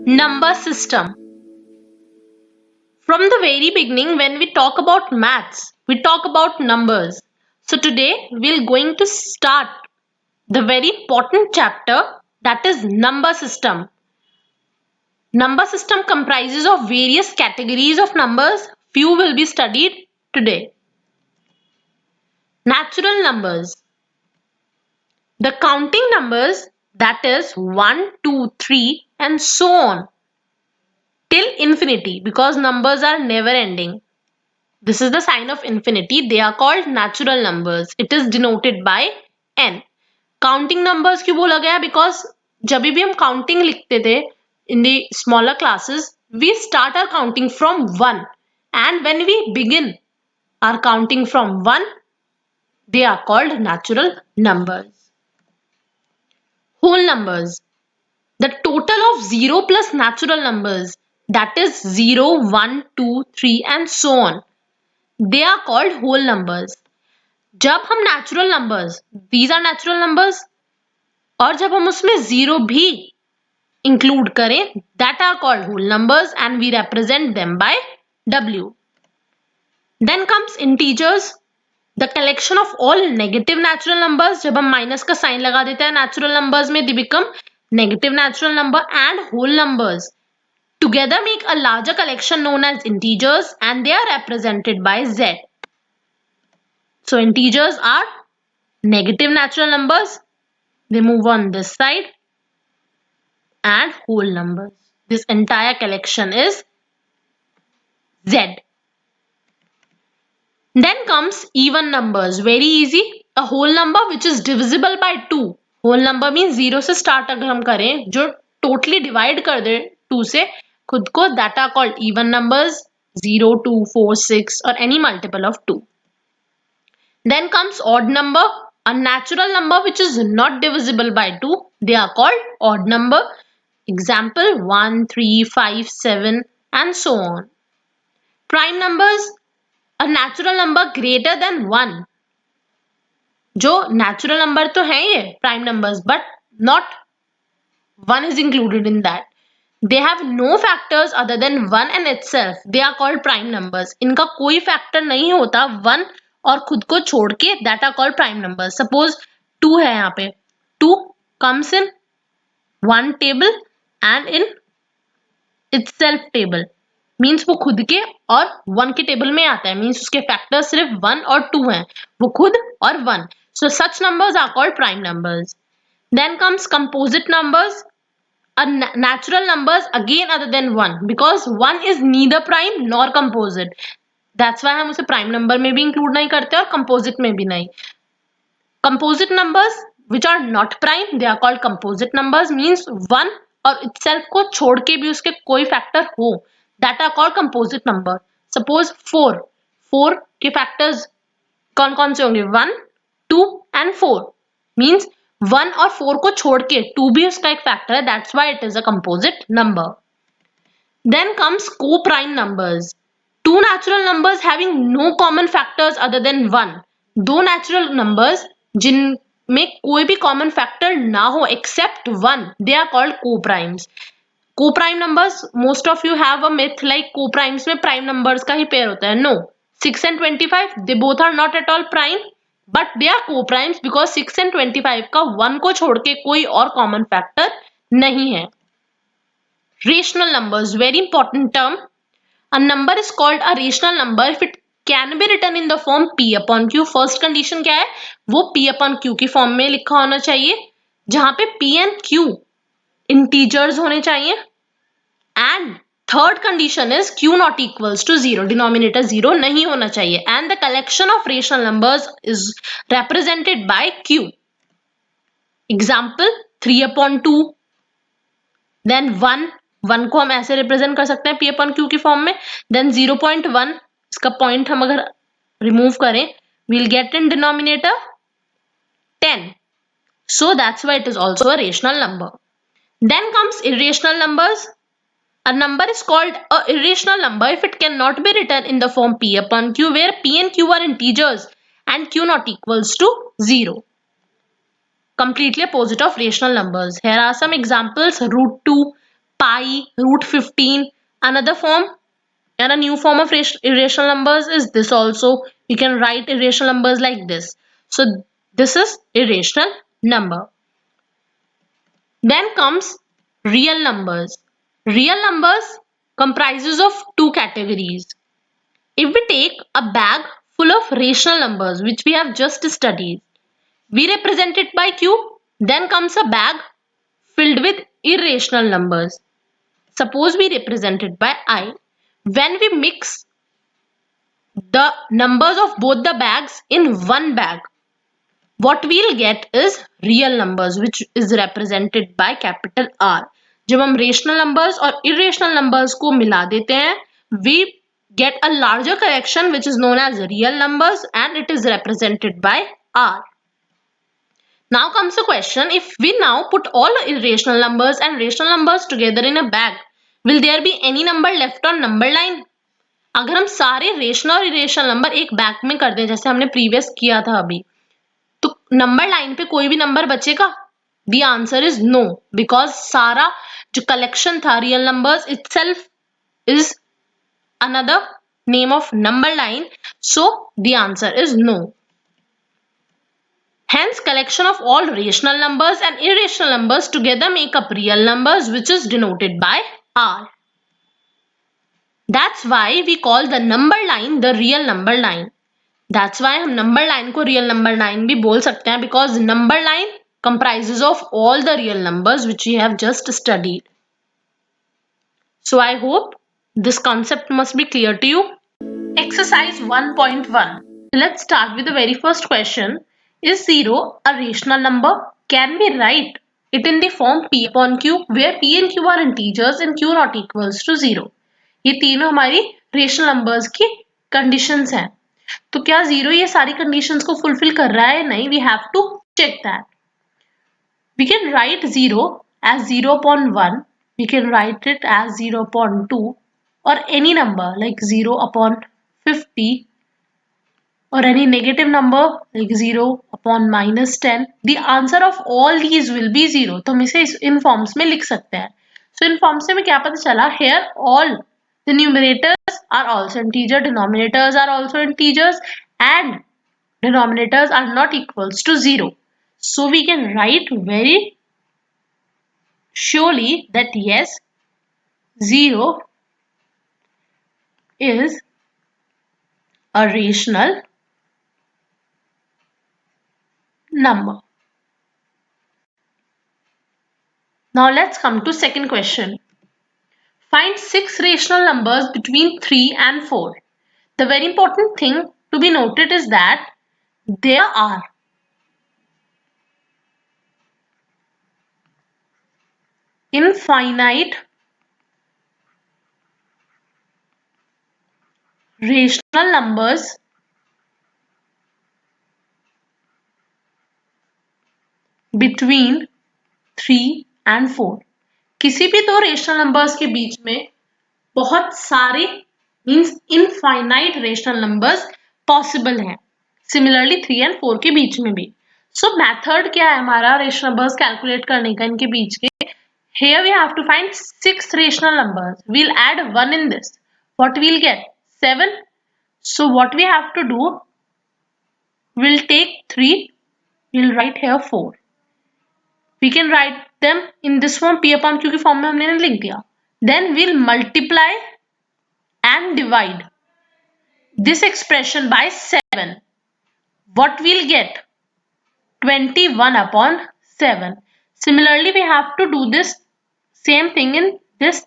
Number system. From the very beginning, when we talk about maths, we talk about numbers. So today we're going to start the very important chapter, that is number system. Number system comprises of various categories of numbers. Few will be studied today. Natural numbers. The counting numbers, that is 1, 2, 3 and so on till infinity, because numbers are never ending. This is the sign of infinity. They are called natural numbers. It is denoted by n. Counting numbers क्यों बोला गया? Because जब भी हम counting लिखते थे in the smaller classes, we start our counting from 1. And when we begin our counting from 1, they are called natural numbers. Whole numbers. The total of 0 plus natural numbers, that is 0, 1, 2, 3 and so on. They are called whole numbers. जब हम natural numbers, these are natural numbers, और जब हम उसमें 0 भी include करें, that are called whole numbers and we represent them by W. Then comes integers, the collection of all negative natural numbers. जब हम minus का sign लगा देते हैं natural numbers में, they become negative natural number, and whole numbers together make a larger collection known as integers and they are represented by Z. So integers are negative natural numbers, they move on this side, and whole numbers. This entire collection is Z. Then comes even numbers. Very easy. A whole number which is divisible by 2. Whole number means 0 से start अगर हम करें, जो totally divide कर दे 2 से खुद को, that are called even numbers. 0, 2, 4, 6 or any multiple of 2. Then comes odd number. A natural number which is not divisible by 2. They are called odd number. Example 1, 3, 5, 7 and so on. Prime numbers. A natural number greater than 1. जो natural number तो है ये prime numbers, but not 1 is included in that. They have no factors other than 1 and itself. They are called prime numbers. इनका कोई factor नहीं होता 1 और खुद को छोड़ के, that are called prime numbers. Suppose 2 है यहाँ पे, 2 comes in one table and in itself table. Means वो खुद के और 1 के टेबल में आता है. मीन्स उसके फैक्टर्स सिर्फ 1 और 2 हैं, वो खुद और 1. So such numbers are called prime numbers. Then comes composite numbers. Natural numbers again other than 1, because 1 is neither prime nor composite. That's why हम उसे प्राइम नंबर में भी इंक्लूड नहीं करते और कंपोजिट में भी नहीं. Composite numbers which are not prime, they are called composite numbers. Means 1 और itself को छोड़ के भी उसके कोई फैक्टर हो, that are called composite number. Suppose 4 के फैक्टर्स कौन कौन से होंगे? 1, 2 and 4. Means 1 और 4 को छोड़ के 2 भी उसका एक फैक्टर है, that's why it is a composite number. Then comes co-prime numbers. Two natural numbers having no common factors other than 1. दो natural numbers जिनमें कोई भी common factor ना हो except 1, they are called co-primes. Co-prime numbers, most of you have a myth like co-primes में prime numbers का ही pair होता है. No, 6 and 25, they both are not at all prime, but they are co-primes because 6 and 25 का 1 को छोड़ के कोई और common factor नहीं है. Rational numbers, very important term. A number is called a rational number if it can be written in the form P upon Q. First condition क्या है? वो P upon Q की फॉर्म में लिखा होना चाहिए, जहां पे P and Q integers होने चाहिए. And third condition is Q not equals to 0. Denominator 0 नहीं होना चाहिए. And the collection of rational numbers is represented by Q. Example 3 upon 2. Then 1 को हम ऐसे रिप्रेजेंट कर सकते हैं P upon Q की फॉर्म में. Then 0.1, इसका पॉइंट हम अगर रिमूव करें, we'll get in denominator 10. So that's why it is also a rational number. Then comes irrational numbers. A number is called a irrational number if it cannot be written in the form P upon Q, where P and Q are integers and Q not equals to 0. Completely opposite of rational numbers. Here are some examples: root 2, pi, root 15. Another form and a new form of irrational numbers is this also. We can write irrational numbers like this. So this is irrational number. Then comes real numbers. Real numbers comprises of two categories. If we take a bag full of rational numbers, which we have just studied, we represent it by Q. Then comes a bag filled with irrational numbers. Suppose we represent it by I. When we mix the numbers of both the bags in one bag, what we'll get is real numbers, which is represented by capital R. जब हम rational numbers और irrational numbers को मिला देते हैं, we get a larger collection which is known as real numbers and it is represented by R. Now comes the question, if we now put all irrational numbers and rational numbers together in a bag, will there be any number left on number line? अगर हम सारे rational और irrational number एक bag में कर दें जैसे हमने प्रीवियस किया था अभी, तो नंबर लाइन पे कोई भी नंबर बचेगा? The answer is no, because सारा जो कलेक्शन था real numbers itself is another name of number line, so the answer is no. Hence, collection of all rational numbers and irrational numbers together make up real numbers, which is denoted by R. That's why we call the number line the real number line. That's why हम number line को real number line भी बोल सकते हैं, because number line comprises of all the real numbers which we have just studied. So I hope this concept must be clear to you. Exercise 1.1. Let's start with the very first question. Is 0 a rational number? Can we write it in the form p upon q, where p and q are integers and q not equals to 0? ये तीनों हमारी rational numbers की conditions हैं. तो क्या 0 ये सारी conditions को फुलफिल कर रहा है? नहीं, we have to check that. We can write 0 as 0 upon 1, we can write it as 0 upon 2, or any number like 0 upon 50, or any negative number like 0 upon minus 10. The answer of all these will be 0. तो हम इसे इन forms में लिख सकते हैं. So इन forms से हमें क्या पता चला? Here all the numerators are also integer, denominators are also integers, and denominators are not equals to 0. So we can write very surely that yes, 0 is a rational number. Now let's come to second question. Find 6 rational numbers between 3 and 4. The very important thing to be noted is that there are infinite rational numbers between 3 and 4. किसी भी दो rational numbers के बीच में बहुत सारे means infinite rational numbers possible हैं. Similarly 3 and 4 के बीच में भी. सो मेथड क्या है हमारा रेशनल नंबर्स कैलकुलेट करने का इनके बीच के? Here we have to find 6 rational numbers. We'll add 1 in this. What we'll get? 7. So what we have to do? We'll take 3. We'll write here 4. We can write them in this form, p upon q की form में हमने लिख दिया. Then we'll multiply and divide this expression by 7. What we'll get? 21 upon 7. Similarly, we have to do this same thing in this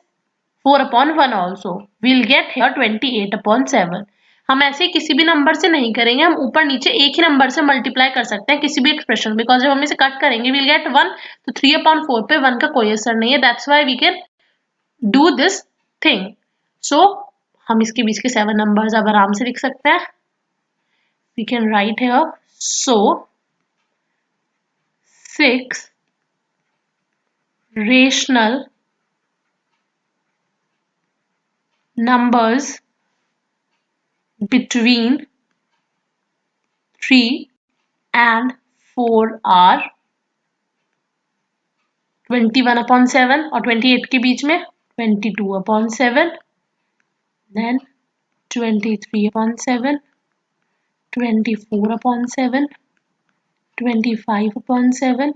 4 upon 1 also. We'll get here 28 upon 7. हम ऐसे किसी भी number से नहीं करेंगे, हम ऊपर नीचे एक ही नंबर से मल्टीप्लाई कर सकते हैं किसी भी एक्सप्रेशन, बिकॉज जब हम इसे कट करेंगे we'll get 1, तो 3 upon 4 पे 1 का कोई असर नहीं है. That's why we can do this thing. So हम इसके बीच के 7 नंबर्स अब आराम से लिख सकते हैं. We can write here, so 6 rational numbers between 3 and 4 are 21/7 और 28 के बीच में 22/7, then 23/7, 24/7, 25/7,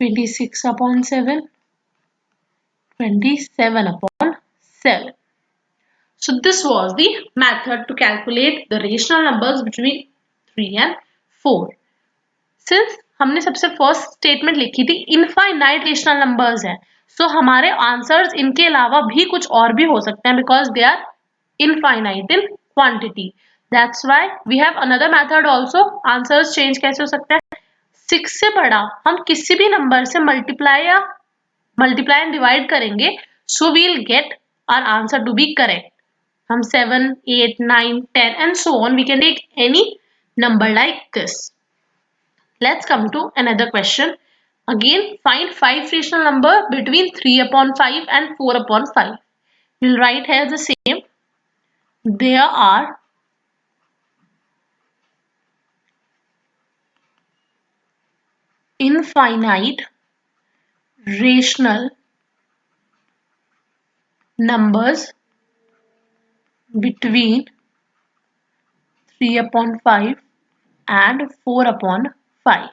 26/7, 27/7. So this was the method to calculate the rational numbers between 3 and 4. Since हमने सबसे फर्स्ट स्टेटमेंट लिखी थी इनफाइनाइट रेशनल नंबर्स है, सो हमारे आंसर्स इनके अलावा भी कुछ और भी हो सकते हैं because they are infinite in quantity. That's why we have another method also. Answers change कैसे हो सकता है? 6 से बड़ा हम किसी भी नंबर से मल्टीप्लाई एंड डिवाइड करेंगे, so we'll get our answer to be correct. हम 7, 8, 9, 10 and so on, we can take any number like this. Let's come to another question. Again, find 5 rational number between 3/5 and 4/5. We'll write here the same. There are infinite rational numbers between 3/5 and 4/5.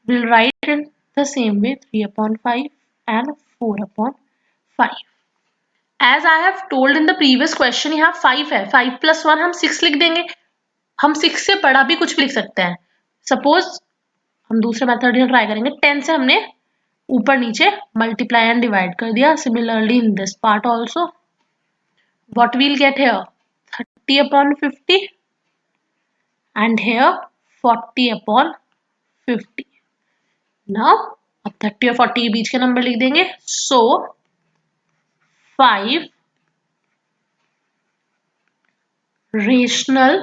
We'll write it the same way, 3/5 and 4/5. As I have told in the previous question, यहाँ 5 है, 5 + 1 हम 6 लिख देंगे. हम 6 से बड़ा भी कुछ भी लिख सकते हैं. सपोज हम दूसरे मेथड में ट्राई करेंगे. 10 से हमने ऊपर नीचे मल्टीप्लाई एंड डिवाइड कर दिया. Similarly in this part also what we'll get here, 30/50 and here 40/50. Now अब 30 और 40 के बीच के नंबर लिख देंगे. So 5 rational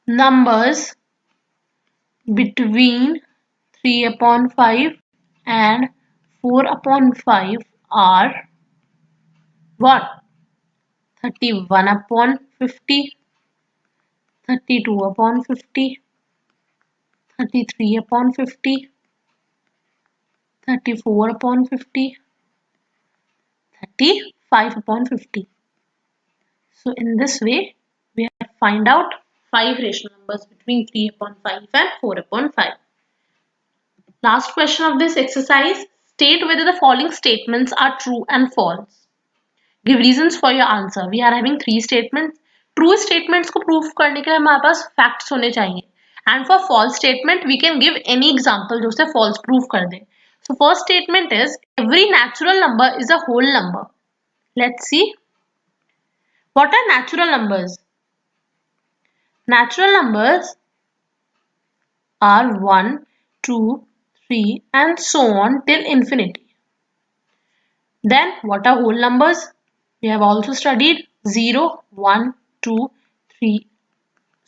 numbers between 3/5 and 4/5 are what? 31/50, 32/50, 33/50, 34/50, 35/50. So in this way we have find out 5 rational numbers between 3/5 and 4/5. Last question of this exercise. State whether the following statements are true and false. Give reasons for your answer. We are having 3 statements. True statements को prove करने के लिए हमारे पास facts होने चाहिए. And for false statement, we can give any example जो उसे false prove कर दे. So first statement is every natural number is a whole number. Let's see. What are natural numbers? Natural numbers are 1, 2, 3 and so on till infinity. Then what are whole numbers? We have also studied 0, 1, 2, 3,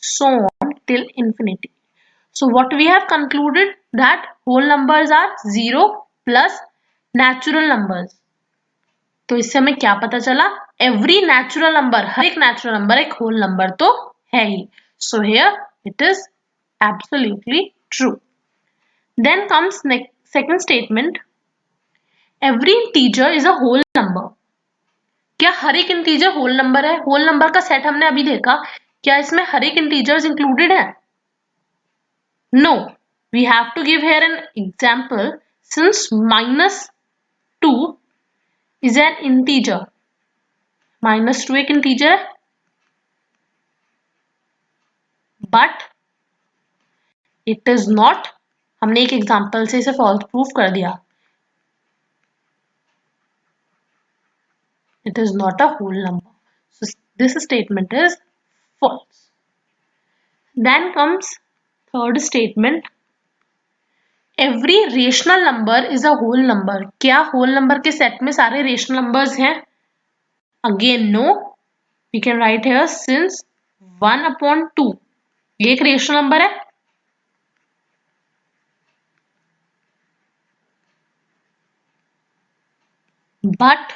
so on till infinity. So what we have concluded that whole numbers are 0 plus natural numbers. तो इससे हमें क्या पता चला? Every natural number, हर एक natural number एक whole number तो है ही. So here it is absolutely true. Then comes next second statement. Every integer is a whole number. क्या हर एक इंटीजर होल नंबर है? होल नंबर का सेट हमने अभी देखा. क्या इसमें हर एक इंटीजर्स इंक्लूडेड है? No. We have to give here an example. Since -2 is an integer. -2 एक इंटीजर है, बट इट इज नॉट. हमने एक एग्जांपल से इसे फॉल्स प्रूफ कर दिया. It is not a whole number. So this statement is false. Then comes third statement. Every rational number is a whole number. क्या whole number के set में सारे rational numbers हैं? Again no. We can write here since 1/2 ये एक rational number है. But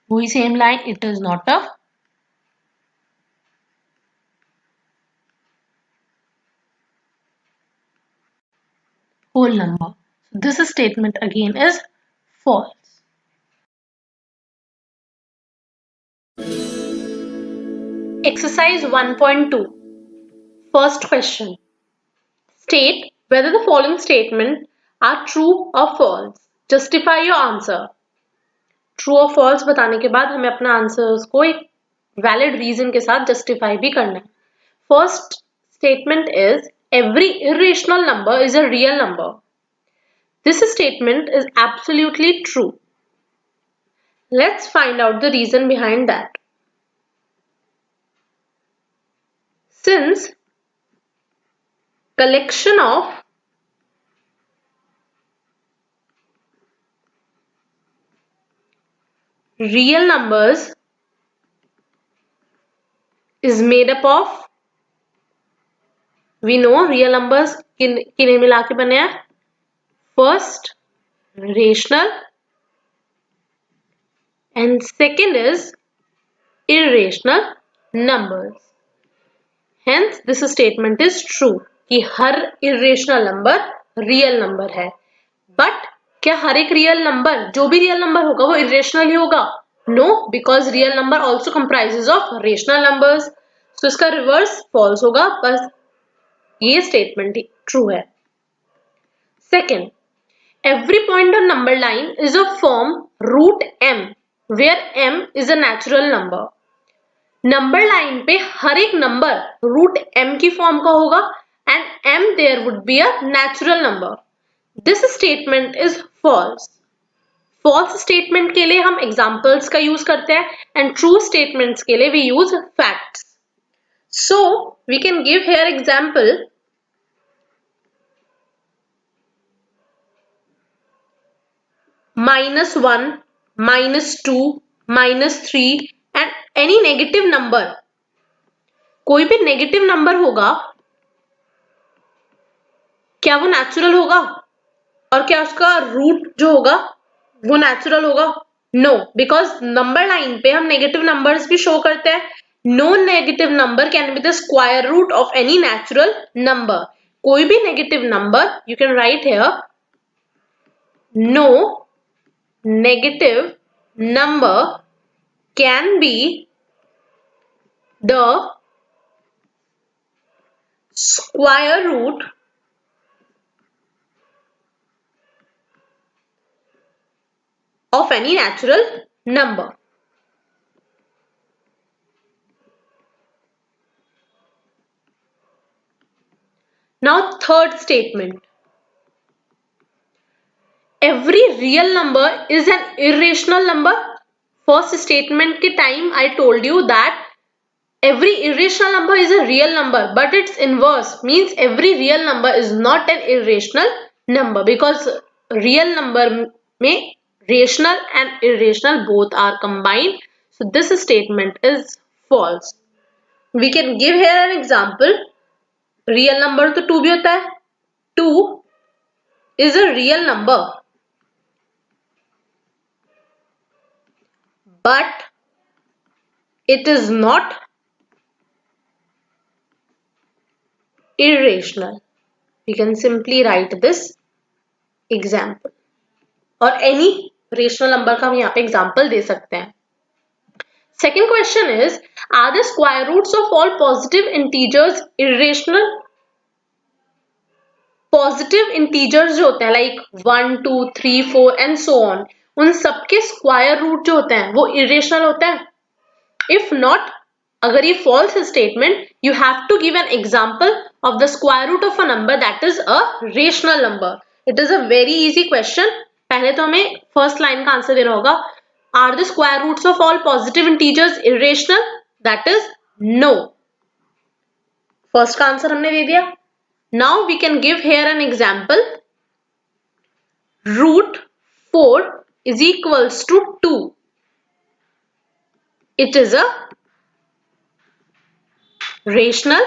वही same line, it is not a whole number. So this statement again is false. Exercise 1.2. First question. State whether the following statements are true or false. Justify your answer. True और false बताने के बाद हमें अपना answers को एक valid reason के साथ जस्टिफाई भी करना है. First statement is every irrational number is a real number. This statement is absolutely true. Let's find out the reason behind that. Since collection of real numbers is made up of, we know real numbers किन्हें मिला के बने हैं. First rational and second is irrational numbers. Hence this statement is true कि हर irrational number real number है. But क्या हर एक real number, जो भी real number होगा वो irrational ही होगा? No, because real number also comprises of rational numbers. So इसका reverse false होगा. बस ये statement true है. Second, every point on number line is of form root m, where m is a natural number. Number line पे हर एक number root m की form का होगा and m there would be a natural number. This statement is false. False statement के लिए हम examples का यूज करते हैं एंड ट्रू स्टेटमेंट्स के लिए we use facts. So we can give here example. -1, -2, -3 and any negative number. कोई भी नेगेटिव नंबर होगा, क्या वो नेचुरल होगा? और क्या उसका रूट जो होगा वो नेचुरल होगा? नो, बिकॉज नंबर लाइन पे हम नेगेटिव नंबर्स भी शो करते हैं. No negative number can be the square root of any natural number. कोई भी negative number, you can write here, no negative number can be the square root of any natural number. Now third statement. Every real number is an irrational number. First statement के time I told you that every irrational number is a real number, but its inverse means every real number is not an irrational number, because real number में rational and irrational both are combined. So this statement is false. We can give here an example. Real number तो 2 भी होता है. 2 is a real number, but it is not irrational. We can simply write this example. और any rational number का हम यहाँ पे example दे सकते हैं. Second question is, are the square roots of all positive integers irrational? Positive integers जो होते हैं like 1, 2, 3, 4 and so on, उन सबके square root जो होते हैं वो irrational होते हैं. If not, अगर ये false statement, you have to give an example of the square root of a number that is a rational number. It is a very easy question. पहले तो हमें first line का answer देना होगा. Are the square roots of all positive integers irrational? That is no. First का answer हमने दे दिया. Now we can give here an example. Root 4 is equals to 2. It is a rational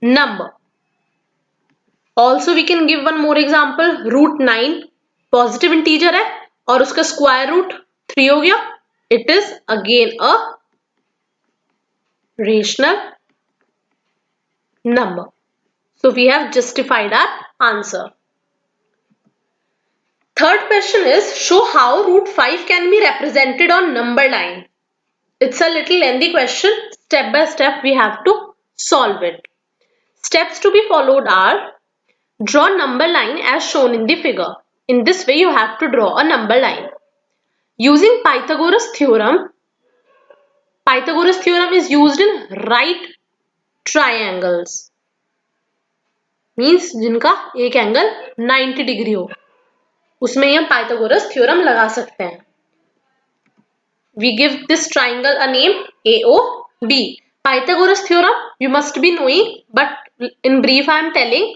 number. Also we can give one more example. Root 9 positive integer है और उसका square root 3 हो गया. It is again a rational number. So we have justified our answer. Third question is, show how root 5 can be represented on number line. It's a little lengthy question. Step by step we have to solve it. Steps to be followed are, draw number line as shown in the figure. In this way you have to draw a number line. Using Pythagoras theorem is used in right triangles. Means जिनका एक angle 90 degree हो, उसमें हम Pythagoras theorem लगा सकते हैं. We give this triangle a name AOB. Pythagoras theorem you must be knowing, but in brief I am telling.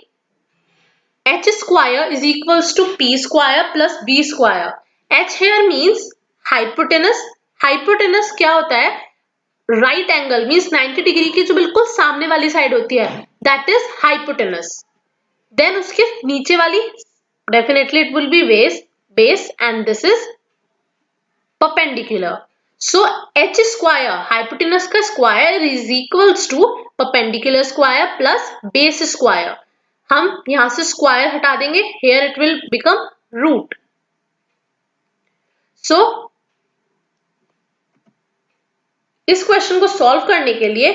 H square is equals to P square plus B square. H here means hypotenuse. Hypotenuse क्या होता है? Right angle means 90 degree की जो बिल्कुल सामने वाली side होती है, that is hypotenuse. Then उसके नीचे वाली definitely it will be base and this is perpendicular. So h square, hypotenuse का square is equals to perpendicular square plus base square. हम यहाँ से square हटा देंगे, here it will become root. So इस क्वेश्चन को सॉल्व करने के लिए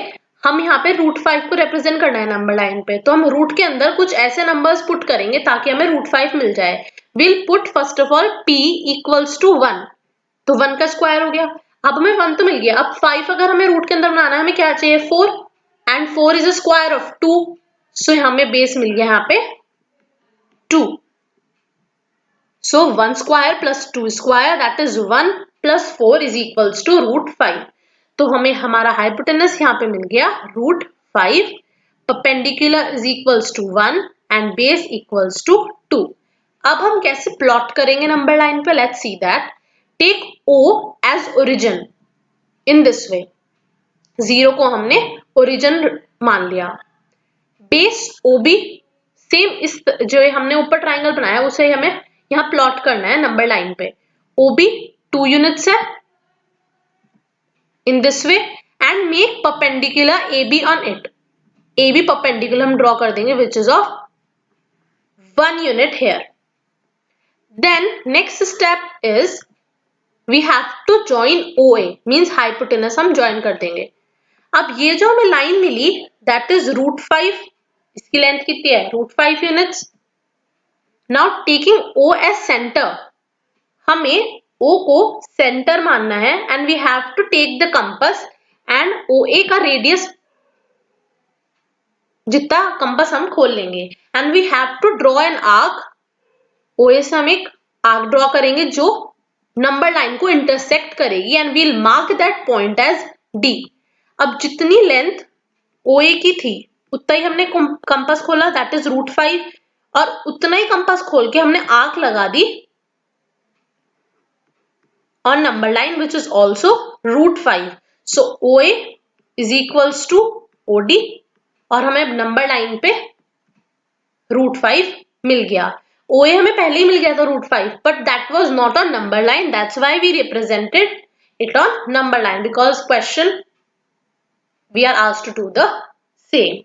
हम यहाँ पे रूट 5 को रिप्रेजेंट करना है नंबर लाइन पे, तो हम रूट के अंदर कुछ ऐसे नंबर्स पुट करेंगे ताकि हमें रूट 5 मिल जाए. Will put first of all p equals to 1, तो 1 का स्क्वायर हो गया. अब हमें 1 तो मिल गया. अब 5 अगर हमें रूट के अंदर बनाना है, हमें क्या चाहिए 4, and 4 is a square of 2, so हमें बेस मिल गया यहाँ पे 2. So 1 square plus 2 square that is 1 plus 4 is equals to root 5. तो हमें हमारा हाइपोटेनस यहाँ पे मिल गया root 5, perpendicular is equals to 1 and base equals to 2. अब हम कैसे प्लॉट करेंगे नंबर लाइन पे, let's see that. Take O as origin in this way. 0 को हमने origin मान लिया. बेस OB सेम इस जो हमने ऊपर ट्राइंगल बनाया उसे हमें यहाँ प्लॉट करना है नंबर लाइन पे. OB 2 यूनिट्स है in this way and make perpendicular AB on it. AB perpendicular हम ड्रॉ कर देंगे which is of 1 unit here. Then next step is we have to join OA means hypotenuse हम join कर देंगे. अब ये जो हमें लाइन मिली that is root 5, इसकी लेंथ कितनी है root 5 units. Now taking O as center, हमें O को सेंटर मानना है and we have to take the compass and OA का रेडियस जितना कंपास हम खोल लेंगे and we have to draw an arc. OA से हम एक आर्क ड्रॉ करेंगे जो नंबर लाइन को इंटरसेक्ट करेगी and we'll mark that point as D. अब जितनी लेंथ OA की थी उतना ही हमने कंपास खोला that is root 5 और उतना ही कंपास खोल के हमने आर्क लगा दी on number line which is also root 5. So OA is equals to OD और हमें नंबर लाइन पे root 5 मिल गया. OA हमें पहले ही मिल गया था root 5 but that was not on number line, that's why we represented it on number line because question we are asked to do the same.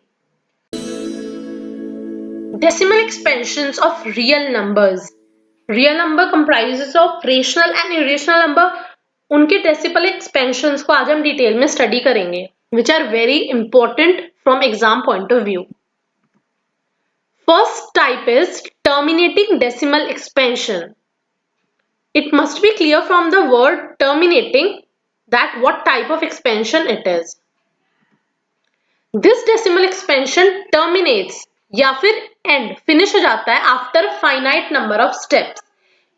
Decimal expansions of real numbers. Real number comprises of rational and irrational number. उनके decimal expansions को आज हम detail में study करेंगे which are very important from exam point of view. First type is terminating decimal expansion. It must be clear from the word terminating that what type of expansion it is. This decimal expansion terminates या फिर end finish हो जाता है after a finite number of steps.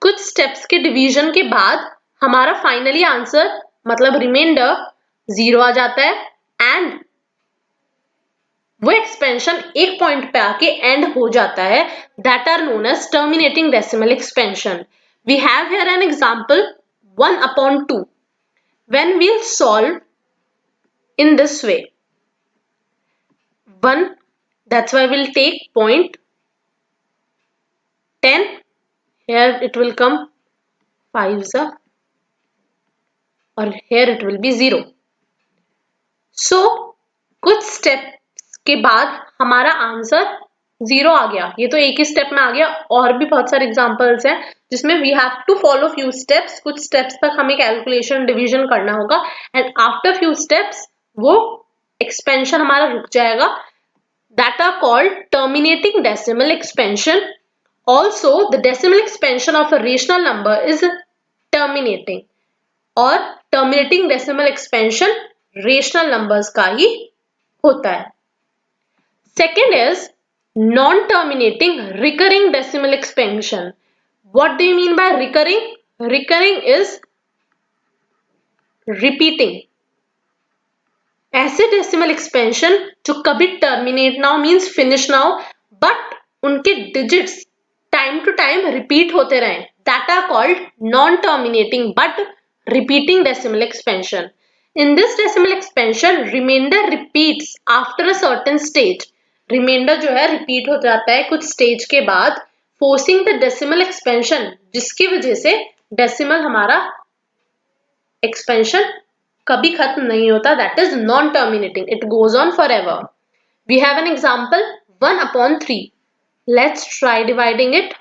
कुछ steps के division के बाद हमारा finally answer मतलब remainder 0 आ जाता है and वो expansion एक point पे आके end हो जाता है that are known as terminating decimal expansion. We have here an example 1/2. When we'll solve in this way 1, that's why we'll take point 10, here it will come 5s और here it will be 0. So कुछ steps के बाद हमारा answer zero आ गया, ये तो एक ही step में आ गया। और भी बहुत सारे एग्जांपल्स हैं जिसमें we have to follow few steps, कुछ स्टेप्स तक हमें कैलकुलेशन डिवीजन करना होगा एंड आफ्टर फ्यू स्टेप्स वो एक्सपेंशन हमारा रुक जाएगा, that are called terminating decimal expansion. Also, the decimal expansion of a rational number is terminating, और terminating decimal expansion rational numbers का ही होता है। Second is non-terminating recurring decimal expansion. What do you mean by recurring? Recurring is repeating. ऐसे decimal expansion जो कभी terminate ना हो, means finish ना हो, बट उनके digits time to time repeat होते रहे, that are called non terminating but repeating decimal expansion. In this decimal expansion reminder repeats after a certain stage. Reminder जो है रिपीट हो जाता है कुछ स्टेज के बाद, फोर्सिंग द डेसिमल एक्सपेंशन, जिसकी वजह से डेसिमल हमारा एक्सपेंशन कभी खत्म नहीं होता, that is non terminating, it goes on for ever. We have an example 1/3। Let's try dividing it.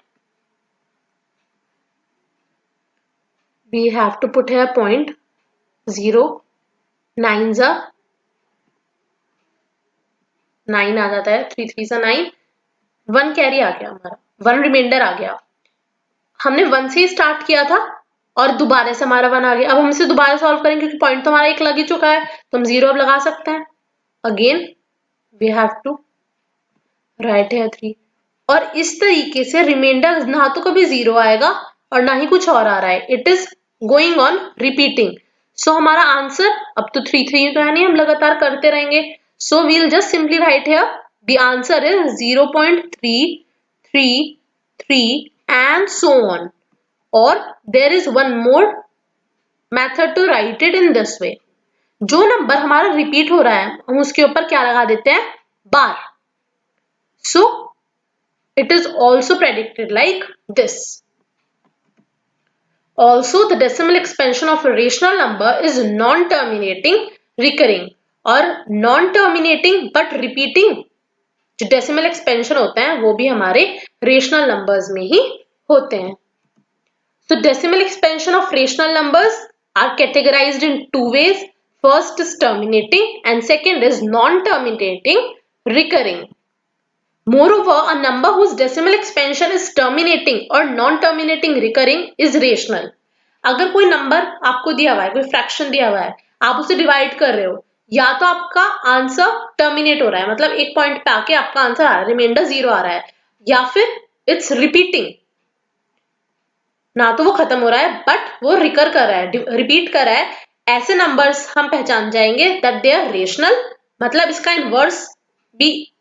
We have to put here point 0, 9 आ जाता है, 3 3 9, 1 कैरी आ गया हमारा, 1 रिमाइंडर आ गया। हमने 1 से ही स्टार्ट किया था और दोबारा से हमारा 1 आ गया। अब हम इसे दोबारा सॉल्व करेंगे क्योंकि पॉइंट तो हमारा एक लग ही चुका है, तो हम 0 अब लगा सकते हैं। Again we have to write है 3, और इस तरीके से रिमाइंडर ना तो कभी 0 आएगा और ना ही कुछ और आ रहा है, it is going on repeating. So हमारा आंसर अब तो 3 3 तो है नहीं, हम लगातार करते रहेंगे। So we'll just simply write here the answer is 0.333 and so on. Or there is one more method to write it in this way. जो नंबर हमारा रिपीट हो रहा है हम उसके ऊपर क्या लगा देते हैं, बार। So it is also predicted like this. Also the decimal expansion of a rational number is non-terminating recurring, और non-terminating but repeating जो decimal expansion होते हैं वो भी हमारे rational numbers में ही होते हैं। So decimal expansion of rational numbers are categorized in two ways. First is terminating and second is non-terminating recurring. Moreover, a number whose decimal expansion is terminating or non-terminating recurring is rational. अगर कोई number आपको दिया हुआ है, कोई fraction दिया हुआ है, आप उसे डिवाइड कर रहे हो, या तो आपका आंसर टर्मिनेट हो रहा है, मतलब एक पॉइंट पे आके आपका आंसर आ रहा है, रिमाइंडर 0 आ रहा है, या फिर इट्स रिपीटिंग, ना तो वो खत्म हो रहा है बट वो रिकर कर रहा है, रिपीट कर रहा है, ऐसे नंबर्स हम पहचान जाएंगे दैट दे आर रेशनल। मतलब इसका इनवर्स भी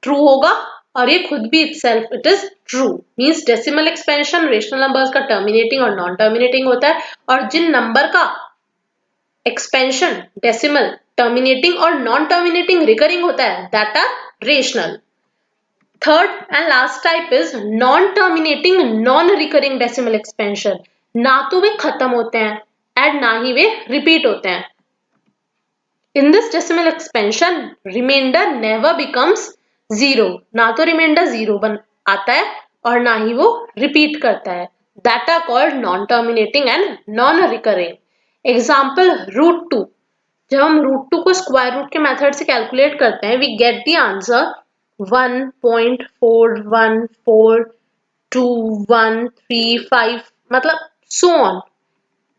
ट्रू होगा और ये खुद भी itself it is true, means decimal expansion rational numbers का टर्मिनेटिंग और नॉन टर्मिनेटिंग होता है, और जिन नंबर का एक्सपेंशन डेसिमल टर्मिनेटिंग और नॉन टर्मिनेटिंग रिकरिंग होता है that are rational. Third and last type is non-terminating non-recurring decimal expansion. ना तो वे खत्म होते हैं and ना ही वे repeat होते हैं। In this decimal expansion, remainder never becomes 0. ना तो remainder 0 बन आता है और ना ही वो repeat करता है। That are called non-terminating and non-recurring. Example √2. जब हम √2 को स्क्वायर रूट के मेथड से कैलकुलेट करते हैं, we get the answer 1.414213 मतलब so on.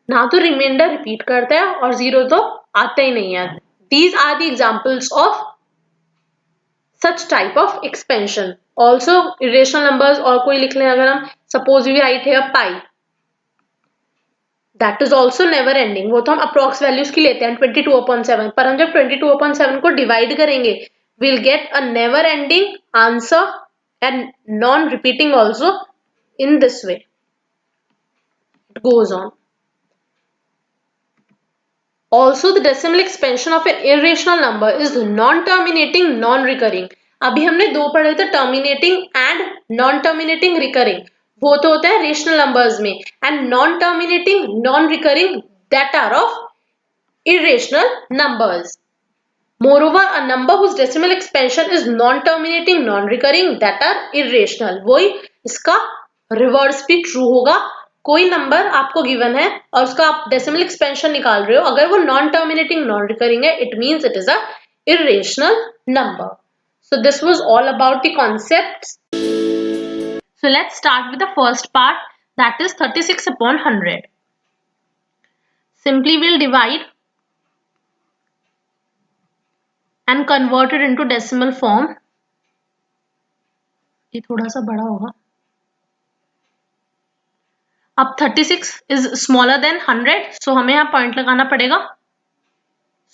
ना तो रिमाइंडर रिपीट करता है और 0 तो आता ही नहीं है। These are the examples of such type of expansion. Also irrational numbers और कोई लिख लें, अगर हम suppose we write here pi, that is also never ending. वो तो हम अप्रॉक्स वैल्यूज की लेते हैं 22/7, पर हम जब 22/7 को डिवाइड करेंगे we'll get a never ending answer and non repeating also in this way. It goes on. Also the decimal expansion of an irrational number is non terminating non recurring. अभी हमने दो पढ़े थे, terminating and non terminating recurring, वो तो होता है rational numbers में, and non terminating non recurring that are of irrational numbers. Moreover, a number whose decimal expansion is non-terminating, non-recurring, that are irrational. वही इसका रिवर्स भी ट्रू होगा. कोई नंबर आपको गिवन है और उसका आप डेसिमल एक्सपेंशन निकाल रहे हो, अगर वो नॉन टर्मिनेटिंग नॉन रिकरिंग है, it means it is a irrational number. So this was all about the concepts. So let's start with the first part, that is 36 upon 100. Simply we'll divide and convert it into decimal form. ये थोड़ा सा बड़ा होगा. अब 36 is smaller than 100, so हमें यहाँ point लगाना पड़ेगा.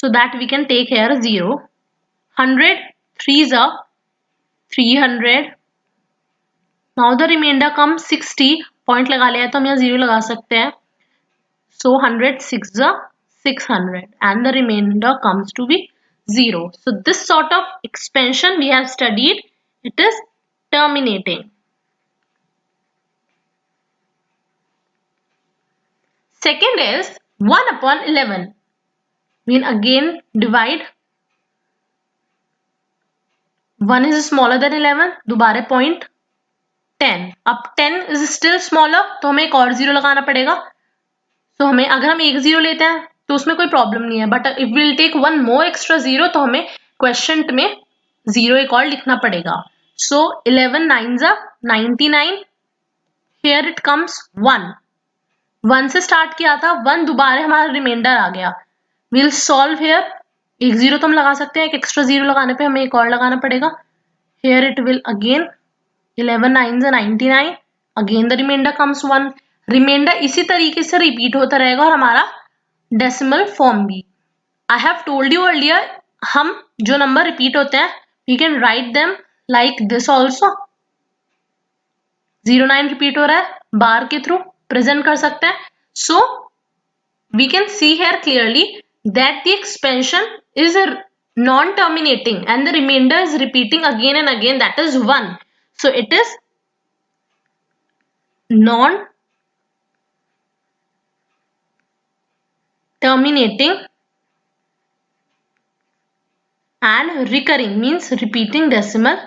So that we can take here 0. 100 3s are 300. Now the remainder comes 60. Point लगा लिया तो हम यहाँ 0 लगा सकते हैं. So 100 6s are 600 and the remainder comes to be 0. So this sort of expansion we have studied, it is terminating. Second is 1 upon 11. We'll again divide. 1 is smaller than 11. दोबारा point 10. अब 10 is still smaller, तो हमें एक और 0 लगाना पड़ेगा. तो हमें अगर हम एक 0 लेते हैं तो उसमें कोई प्रॉब्लम नहीं है, but if will take one more extra 0 तो हमें क्वेश्चन में 0 एक और लिखना पड़ेगा. सो 11 9s are 99. Here it comes 1. 1 से स्टार्ट किया था, 1 दोबारा हमारा रिमाइंडर आ गया. We'll solve here. एक 0 तो हम लगा सकते हैं, एक एक्स्ट्रा 0 लगाने पे हमें एक और लगाना पड़ेगा. Here it will again 11 9s are 99. Again the remainder comes 1. Reminder इसी तरीके से रिपीट होता रहेगा और हमारा डेसिमल फॉर्म भी. I have told you earlier, हम जो नंबर रिपीट होते हैं we can write them like this also. 09 repeat हो रहा है, बार के थ्रू प्रेजेंट कर सकते हैं. So we can see here clearly that the expansion is non terminating and the remainder is repeating again and again, that is 1. So it is non terminating and recurring, means repeating decimal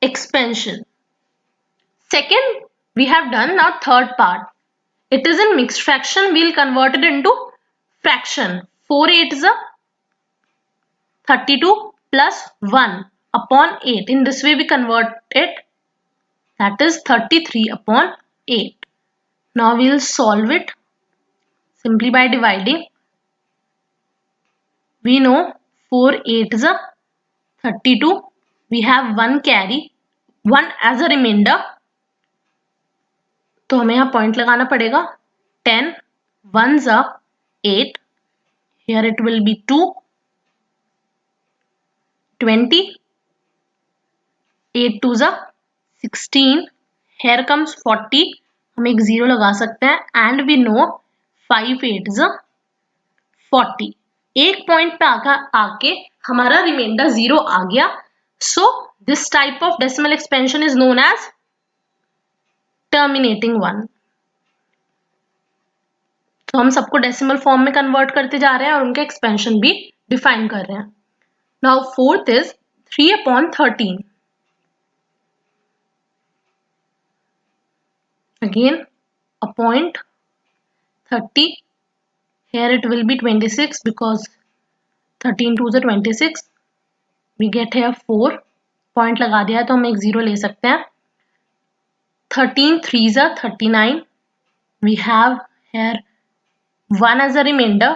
expansion. Second we have done. Now third part, it is in mixed fraction. We'll convert it into fraction. 4 8s are 32 plus 1 upon 8. In this way we convert it, that is 33 upon 8. Now we'll solve it simply by dividing. We know 4 8s are 32. We have 1 carry, 1 as a remainder. तो हमें यहाँ point लगाना पड़ेगा. 10 1s are 8. Here it will be 2. 20 8 2s are 16. Here comes 40. हम एक 0 लगा सकते हैं. And we know 5 8s are 40. एक पॉइंट पे आके हमारा रिमाइंडर 0 आ गया. So this type of decimal expansion is known as terminating one. तो हम सबको डेसिमल फॉर्म में कन्वर्ट करते जा रहे हैं और उनका एक्सपेंशन भी डिफाइन कर रहे हैं. Now fourth is 3 upon 13. Again a point 30. Here it will be 26 because 13 2s are 26. We get here 4. Point लगा दिया है तो हम एक 0 ले सकते हैं. 13 3s are 39. We have here 1 as a remainder.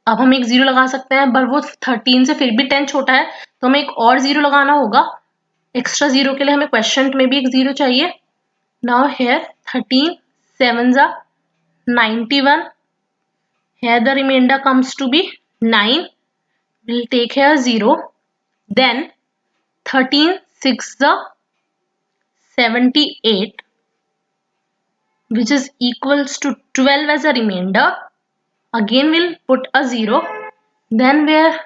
अब हम एक 0 लगा सकते हैं, पर वो 13 से फिर भी 10 छोटा है तो हमें एक और 0 लगाना होगा. एक्स्ट्रा 0 के लिए हमें क्वेश्चन में भी एक 0 चाहिए. Now here 13 7s are 91. Here the remainder comes to be 9. We'll take here 0. Then 13 6s are 78, which is equals to 12 as a remainder. Again we'll put a 0. Then we are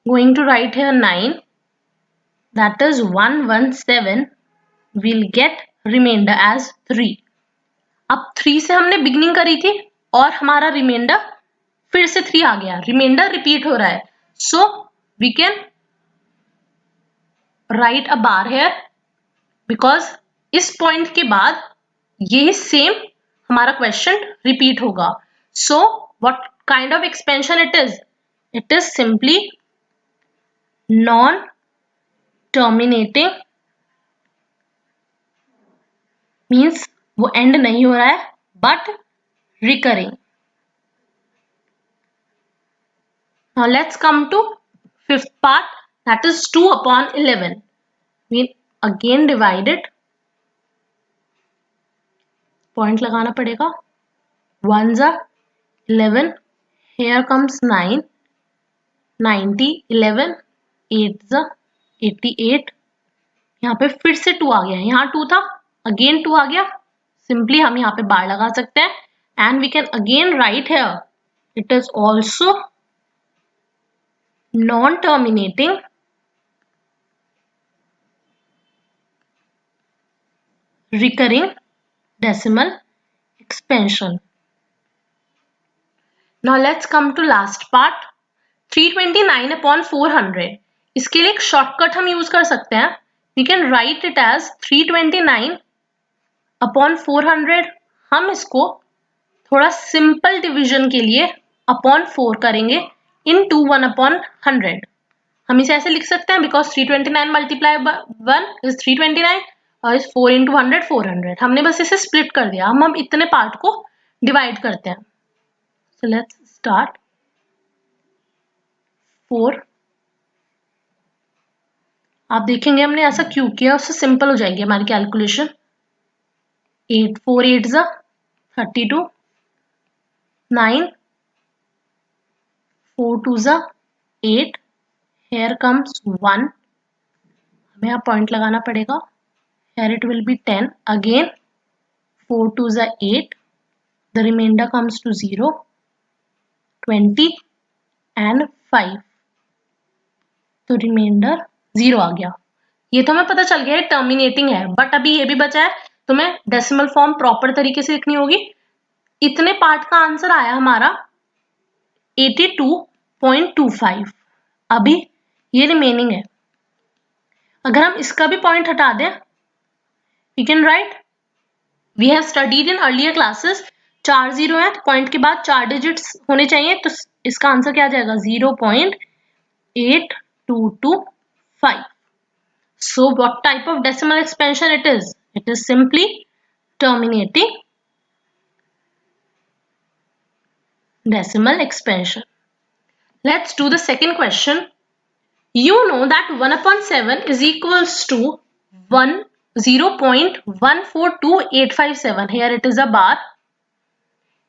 going to write here 9. That is 117. We'll get remainder as 3. अब 3 से हमने beginning करी थी और हमारा reminder फिर से 3 आ गया. रिमाइंडर रिपीट हो रहा है. So we can write a bar here because इस पॉइंट के बाद यही सेम हमारा क्वेश्चन रिपीट होगा. So what kind of expansion it is? It is simply non-terminating, means वो end नहीं हो रहा है but recurring. Now let's come to fifth part, that is 2/11. We again divide it. Point लगाना पड़ेगा. 1s are 11. Here comes 9. 90, 11, 8s are 88. यहाँ पे फिर से 2 आ गया. यहाँ 2 था, again 2 आ गया. Simply हम यहाँ पे बार लगा सकते हैं. And we can again write here. It is also non-terminating, recurring decimal expansion. Now let's come to last part. 329/400. इसके लिए एक शॉर्टकट हम यूज कर सकते हैं. We can write it as 329/400. हम इसको थोड़ा सिंपल डिवीजन के लिए अपॉन 4 करेंगे into 1/100. हम इसे ऐसे लिख सकते हैं because 329 multiplied by 1 is 329 और इस 4 into 100 400. हमने बस इसे स्प्लिट कर दिया. हम इतने पार्ट को डिवाइड करते हैं. So let's start. 4. आप देखेंगे हमने ऐसा क्यों किया, उससे सिंपल हो जाएगी हमारी calculation. 8 4 8s are 32. 9 4 2s are 8. Here comes 1. हमें यहाँ पॉइंट लगाना पड़ेगा. Here it will be 10. Again 4 2s are 8. The remainder comes to 0. 20 and 5. तो रिमाइंडर 0 आ गया. ये तो हमें पता चल गया है टर्मिनेटिंग है, बट अभी ये भी बचा है. तुम्हें डेसिमल फॉर्म प्रॉपर तरीके से लिखनी होगी. इतने पार्ट का आंसर आया हमारा 82.25. अभी ये रिमेनिंग है. अगर हम इसका भी पॉइंट हटा दें, we can write, we have studied in earlier classes. 4 0 है, पॉइंट के बाद 4 डिजिट्स होने चाहिए. तो इसका आंसर क्या आ जाएगा? 0.8225. So what type of decimal expansion it is? It is simply terminating decimal expansion. Let's do the second question. You know that 1/7 is equals to 0.142857. Here it is a bar.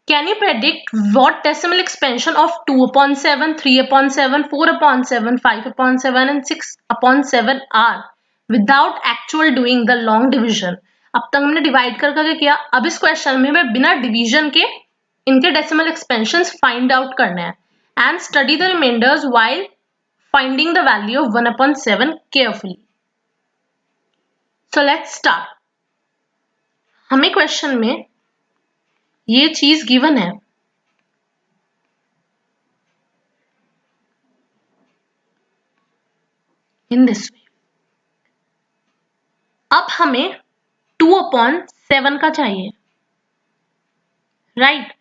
Can you predict what decimal expansion of 2/7, 3/7, 4/7, 5/7 and 6/7 are without actual doing the long division? अब तक हमने divide कर करके किया. अब इस question में हमें बिना डिवीजन के इनके डेसिमल एक्सपेंशंस फाइंड आउट करने हैं. And study the remainders while finding the value of 1/7 carefully. So let's start. हमें क्वेश्चन में ये चीज गिवन है. In this way. अब हमें 2/7 का चाहिए. Right,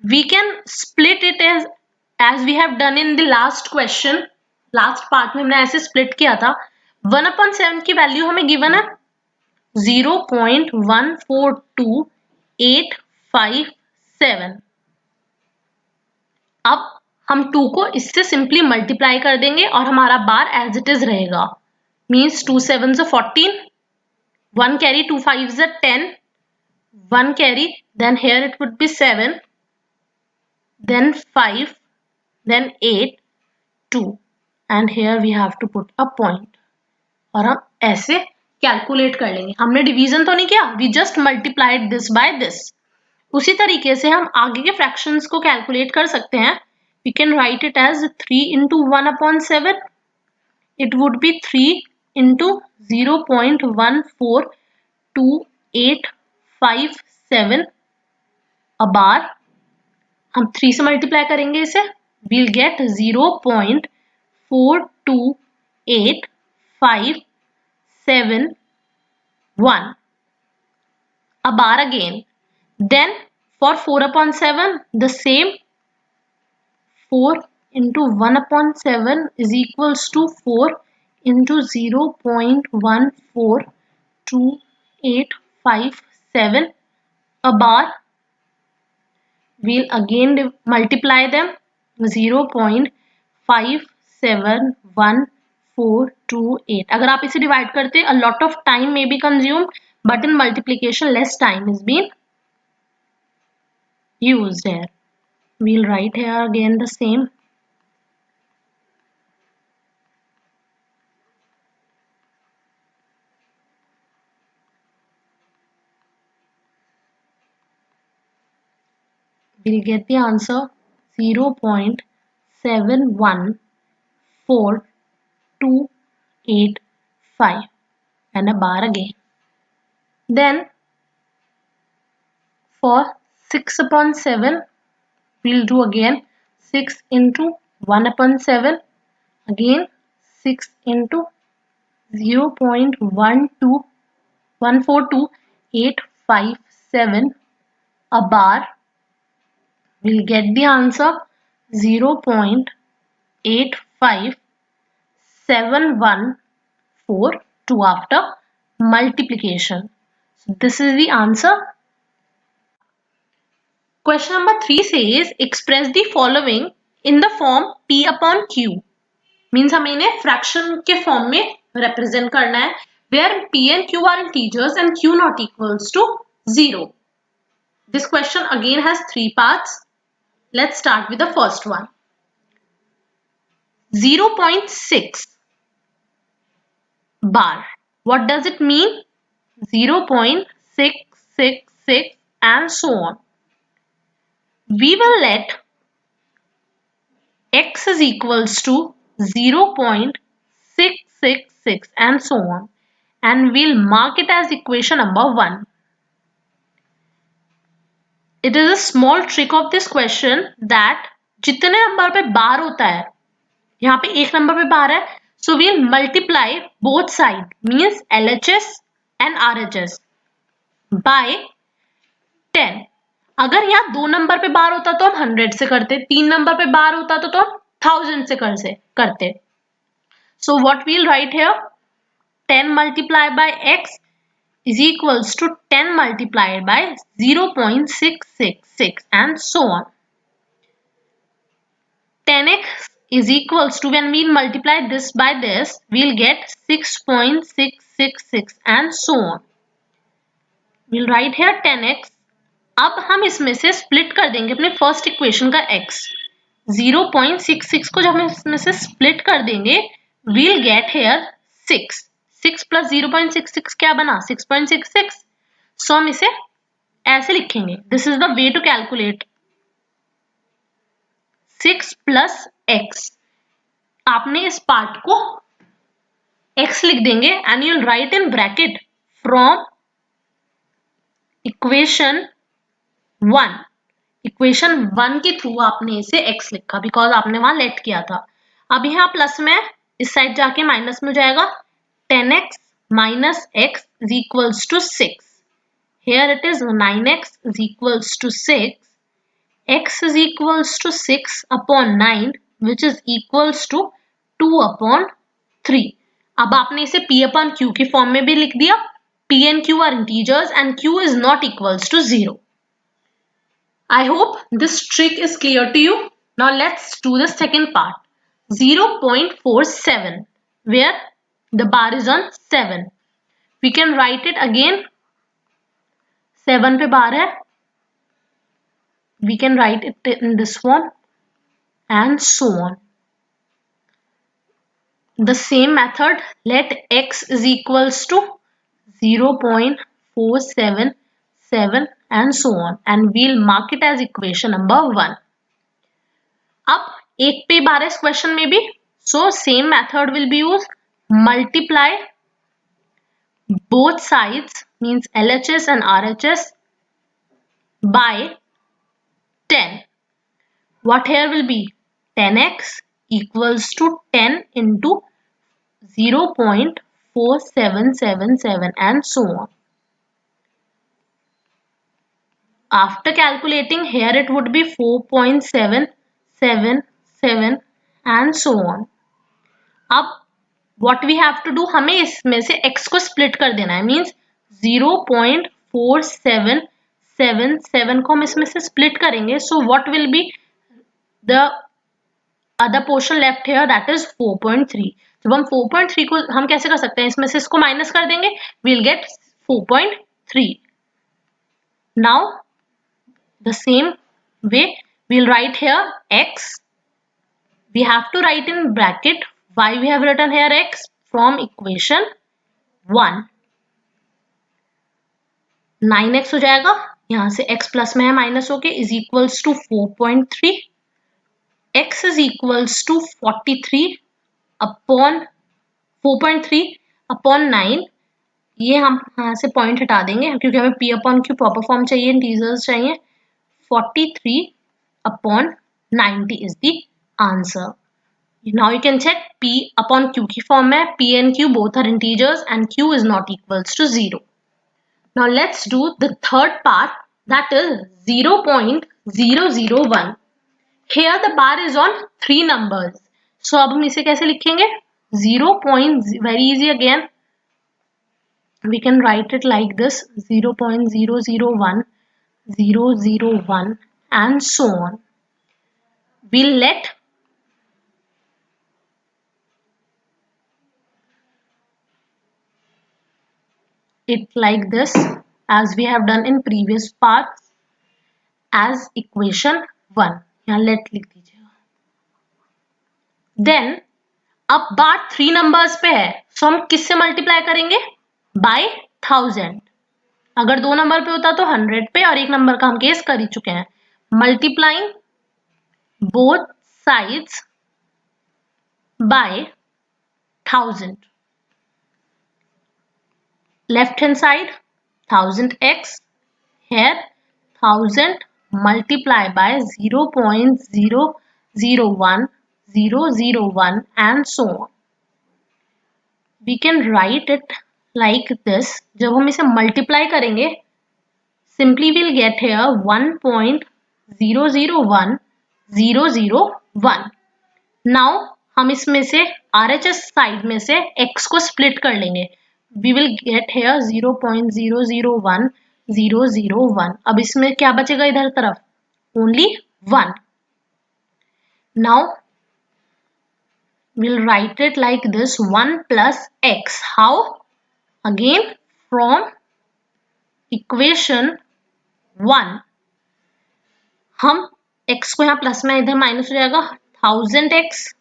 we can split it as we have done in the last question. Last part में हमने ऐसे स्प्लिट किया था. 1/7 की वैल्यू हमें गिवन है 0.142857. अब हम 2 को इससे सिंपली मल्टीप्लाई कर देंगे और हमारा बार एज इट इज रहेगा. Means 2 7s are 14. 1 carry, 2 5s are 10. 1 carry, then here it would be 7, then 5, then 8, 2, and here we have to put a point. और हम ऐसे कैलकुलेट कर लेंगे. हमने डिवीजन तो नहीं किया, we just multiplied this by this. उसी तरीके से हम आगे के फ्रैक्शंस को कैलकुलेट कर सकते हैं. We can write it as 3 into 1/7. It would be 3 into 0.142857 a bar. हम 3 से मल्टीप्लाई करेंगे इसे, we'll get 0.5 4, 2, 8, 5, 7, 1. A bar again. Then for 4 upon 7, the same 4 into 1 upon 7 is equals to 4 into 0.14285 a bar. We'll again multiply them. 0.5711428. अगर आप इसे divide करते a lot of time may be consumed, but in multiplication less time is being used here. We'll write here again the same. We'll get the answer 0.714285 and a bar again. Then for 6 upon 7, we'll do again 6 into 1 upon 7, again 6 into 0.14285 a bar. We'll get the answer 0.85714 after multiplication. So this is the answer. Question number 3 says express the following in the form P upon Q. Means हमें इन्हें fraction के form में represent करना है where P and Q are integers and Q not equals to 0. This question again has 3 parts. Let's start with the first one. 0.6 bar. What does it mean? 0.666 and so on. We will let x is equals to 0.666 and so on, and we'll mark it as equation number 1. It is a small trick of this question that जितने number पे बार होता है, यहाँ पे एक number पे बार है, so we'll multiply both side means LHS and RHS by 10. अगर यहाँ 2 नंबर पे बार होता तो हम 100 से करते, 3 नंबर पे बार होता तो हम 1000 से करते. So what we'll write here, 10 multiplied by x is equals to 10 multiplied by 0.666 and so on. 10x is equals to, when we multiply this by this, we'll get 6.666 and so on. We'll write here 10x. अब हम इसमें से split कर देंगे अपने first equation का x. 0.66 को जब हम इसमें से स्प्लिट कर देंगे, we'll get here 6. 6 plus 0.66 क्या बना? 6.66. So हम इसे ऐसे लिखेंगे. This is the way to calculate. 6 plus x. आपने इस पार्ट को x लिख देंगे and you'll write in bracket from equation 1. Equation 1 के थ्रू आपने इसे x लिखा बिकॉज आपने वहां लेट किया था. अब यहाँ प्लस में इस साइड जाके माइनस में हो जाएगा. 10x minus x is equals to 6. Here it is 9x is equals to 6. X is equals to 6 upon 9 which is equals to 2 upon 3. अब आपने इसे P upon Q की फॉर्म में भी लिख दिया. P and Q are integers and Q is not equals to 0. I hope this trick is clear to you. Now let's do the second part. 0.47 where the bar is on 7. We can write it again. 7 पे bar है. We can write it in this form and so on. The same method, let x is equals to 0.477 and so on, and we'll mark it as equation number 1. अब एक पे बार है इस question में भी, so same method will be used. Multiply both sides means LHS and RHS by 10. What here will be? 10x equals to 10 into 0.4777 and so on. After calculating here it would be 4.777 and so on. अब what we have to do, हमें इसमें से x को split कर देना है, means 0.4777 को हम इसमें से split करेंगे. So what will be the other portion left here, that is 4.3. जब हम 4.3 को हम कैसे कर सकते हैं, इसमें से इसको माइनस कर देंगे, we'll get 4.3. Now the same way we'll write here x. We have to write in bracket. Why we have written here x? From equation 1. 9x हो जाएगा, यहाँ से x प्लस में है माइनस होके, is equals to 4.3. x is equals to 43 upon 4.3 upon 9. ये हम यहाँ से पॉइंट हटा देंगे क्योंकि हमें p upon q proper form चाहिए, इंटीजर्स चाहिए. 43 upon 90 is the answer. Now you can check p upon q की फॉर्म में, p and q both are integers and q is not equals to 0. Now let's do the third part, that is 0.001. Here the bar is on 3 numbers. So अब हम इसे कैसे लिखेंगे? 0. Very easy again. We can write it like this: 0.001, 001 and so on. We'll let it like this as we have done in previous parts as equation 1. यहाँ let लिख दीजिएगा. Then अब बार 3 numbers पे है, so हम किससे मल्टीप्लाई करेंगे? By 1000. अगर 2 नंबर पे होता तो 100 पे, और 1 नंबर का हम केस कर ही चुके हैं. Multiplying both sides by 1000. Left hand side 1000x, here 1000 multiply by 0.001, 001 and so on. We can write it like this. जब हम इसे multiply करेंगे, simply we'll get here 1.001001. Now हम इसमें से RHS साइड में से x को split कर लेंगे. We will get here 0.001001. अब इसमें क्या बचेगा इधर तरफ? Only 1. Now we'll write it like this: 1 plus x. How? Again from equation 1. हम x को यहाँ प्लस में, इधर माइनस हो जाएगा. 1000x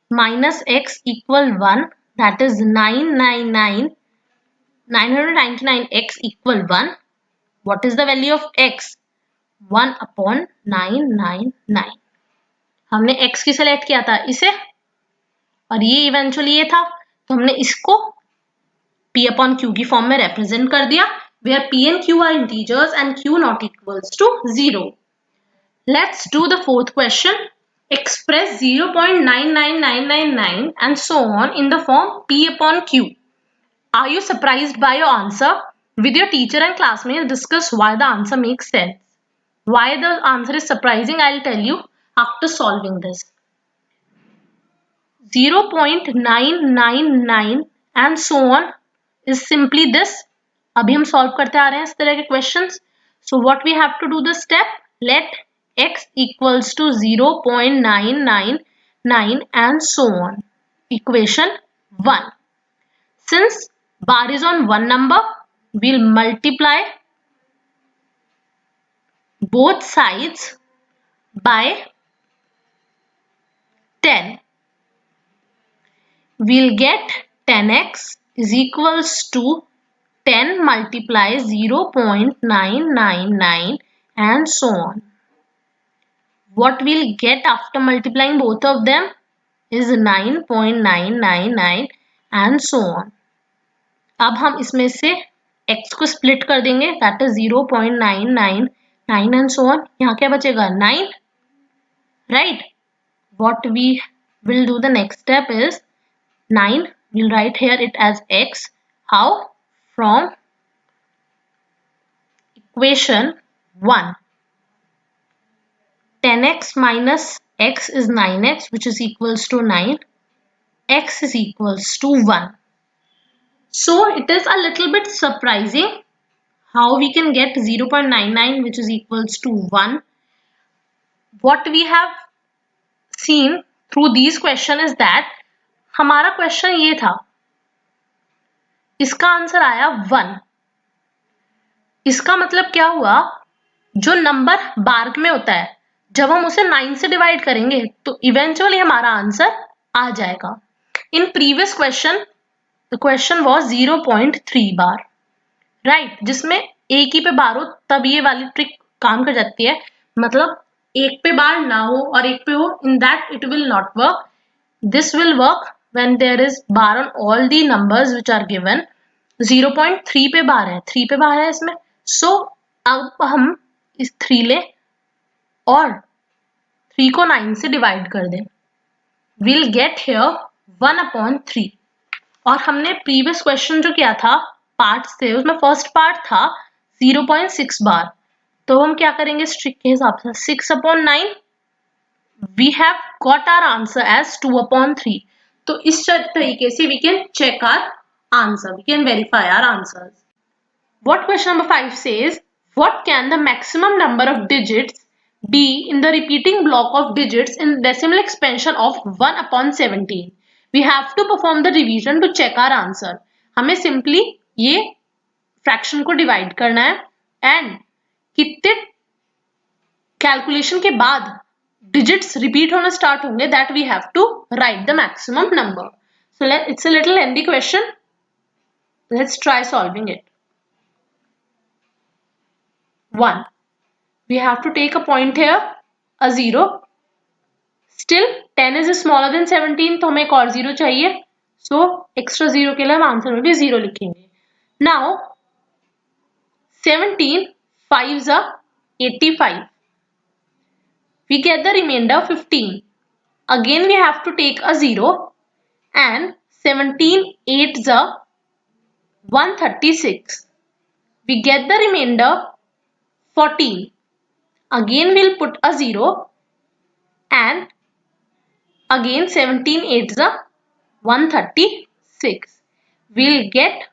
minus x equal 1. That is 999x equal 1. What is the value of x? 1 upon 999. हमने x की select किया था इसे, और ये इवेंचुअली ये था, तो हमने इसको p upon q की फॉर्म में रिप्रेजेंट कर दिया, where p and q are integers and q not equals to 0. Let's do the fourth question. Express 0.99999 and so on in the form p upon q. Are you surprised by your answer? With your teacher and classmates, discuss why the answer makes sense. Why the answer is surprising, I'll tell you after solving this. 0.999 and so on is simply this. अभी हम solve करते आ रहे हैं इस तरह के questions. So what we have to do the step, let x equals to 0.999 and so on. Equation 1. Since bar is on one number, we'll multiply both sides by 10. We'll get 10x is equals to 10 multiply 0.999 and so on. What we'll get after multiplying both of them is 9.999 and so on. अब हम इसमें से x को split कर देंगे, that is 0.999 and so on. यहाँ क्या बचेगा? 9, right? what we will do the next step is 9. We'll write here it as x. How? From equation 1. 10x minus x is 9x, which is equals to 9. X is equals to 1. So it is a little bit surprising how we can get 0.99 which is equals to 1. What we have seen through these question is that हमारा question ये था, इसका answer आया 1. इसका मतलब क्या हुआ, जो नंबर बार्क में होता है जब हम उसे 9 से डिवाइड करेंगे तो इवेंचुअली हमारा आंसर आ जाएगा. In previous question the question was 0.3 bar, right, जिसमें एक ही पे बार हो तब ये वाली ट्रिक काम कर जाती है. मतलब एक पे बार ना हो और एक पे हो, in that it will not work. This will work when there is bar on all the numbers which are given. 0.3 पे बार है, 3 पे बार है इसमें. सो अब हम इस 3 ले और 3 को 9 से डिवाइड कर दें. Will get here 1/3. और हमने प्रीवियस क्वेश्चन जो किया था पार्ट्स थे, उसमें फर्स्ट पार्ट था 0.6 बार. तो हम क्या करेंगे इस ट्रिक के हिसाब से, 6/9 we have got our answer as 2/3. तो इस तरीके से we can check our answer, we can verify our answers. What question number 5 says, what can the maximum number of digits be in the repeating block of digits in decimal expansion of 1/17? We have to perform the division to check our answer. हमें simply ये fraction को divide करना है and कितने calculation के बाद digits repeat होना start होंगे, that we have to write the maximum number. So it's a little lengthy question. Let's try solving it. 1. We have to take a point here, a 0. Still 10 is smaller than 17, तो हमें एक और 0 चाहिए. So extra 0 के लिए हम answer में भी 0 लिखेंगे. Now 17 5s are 85. We get the remainder 15. Again we have to take a 0 and 17 8s are 136. We get the remainder 14. Again we'll put a 0 and again 17 8s are 136. We'll get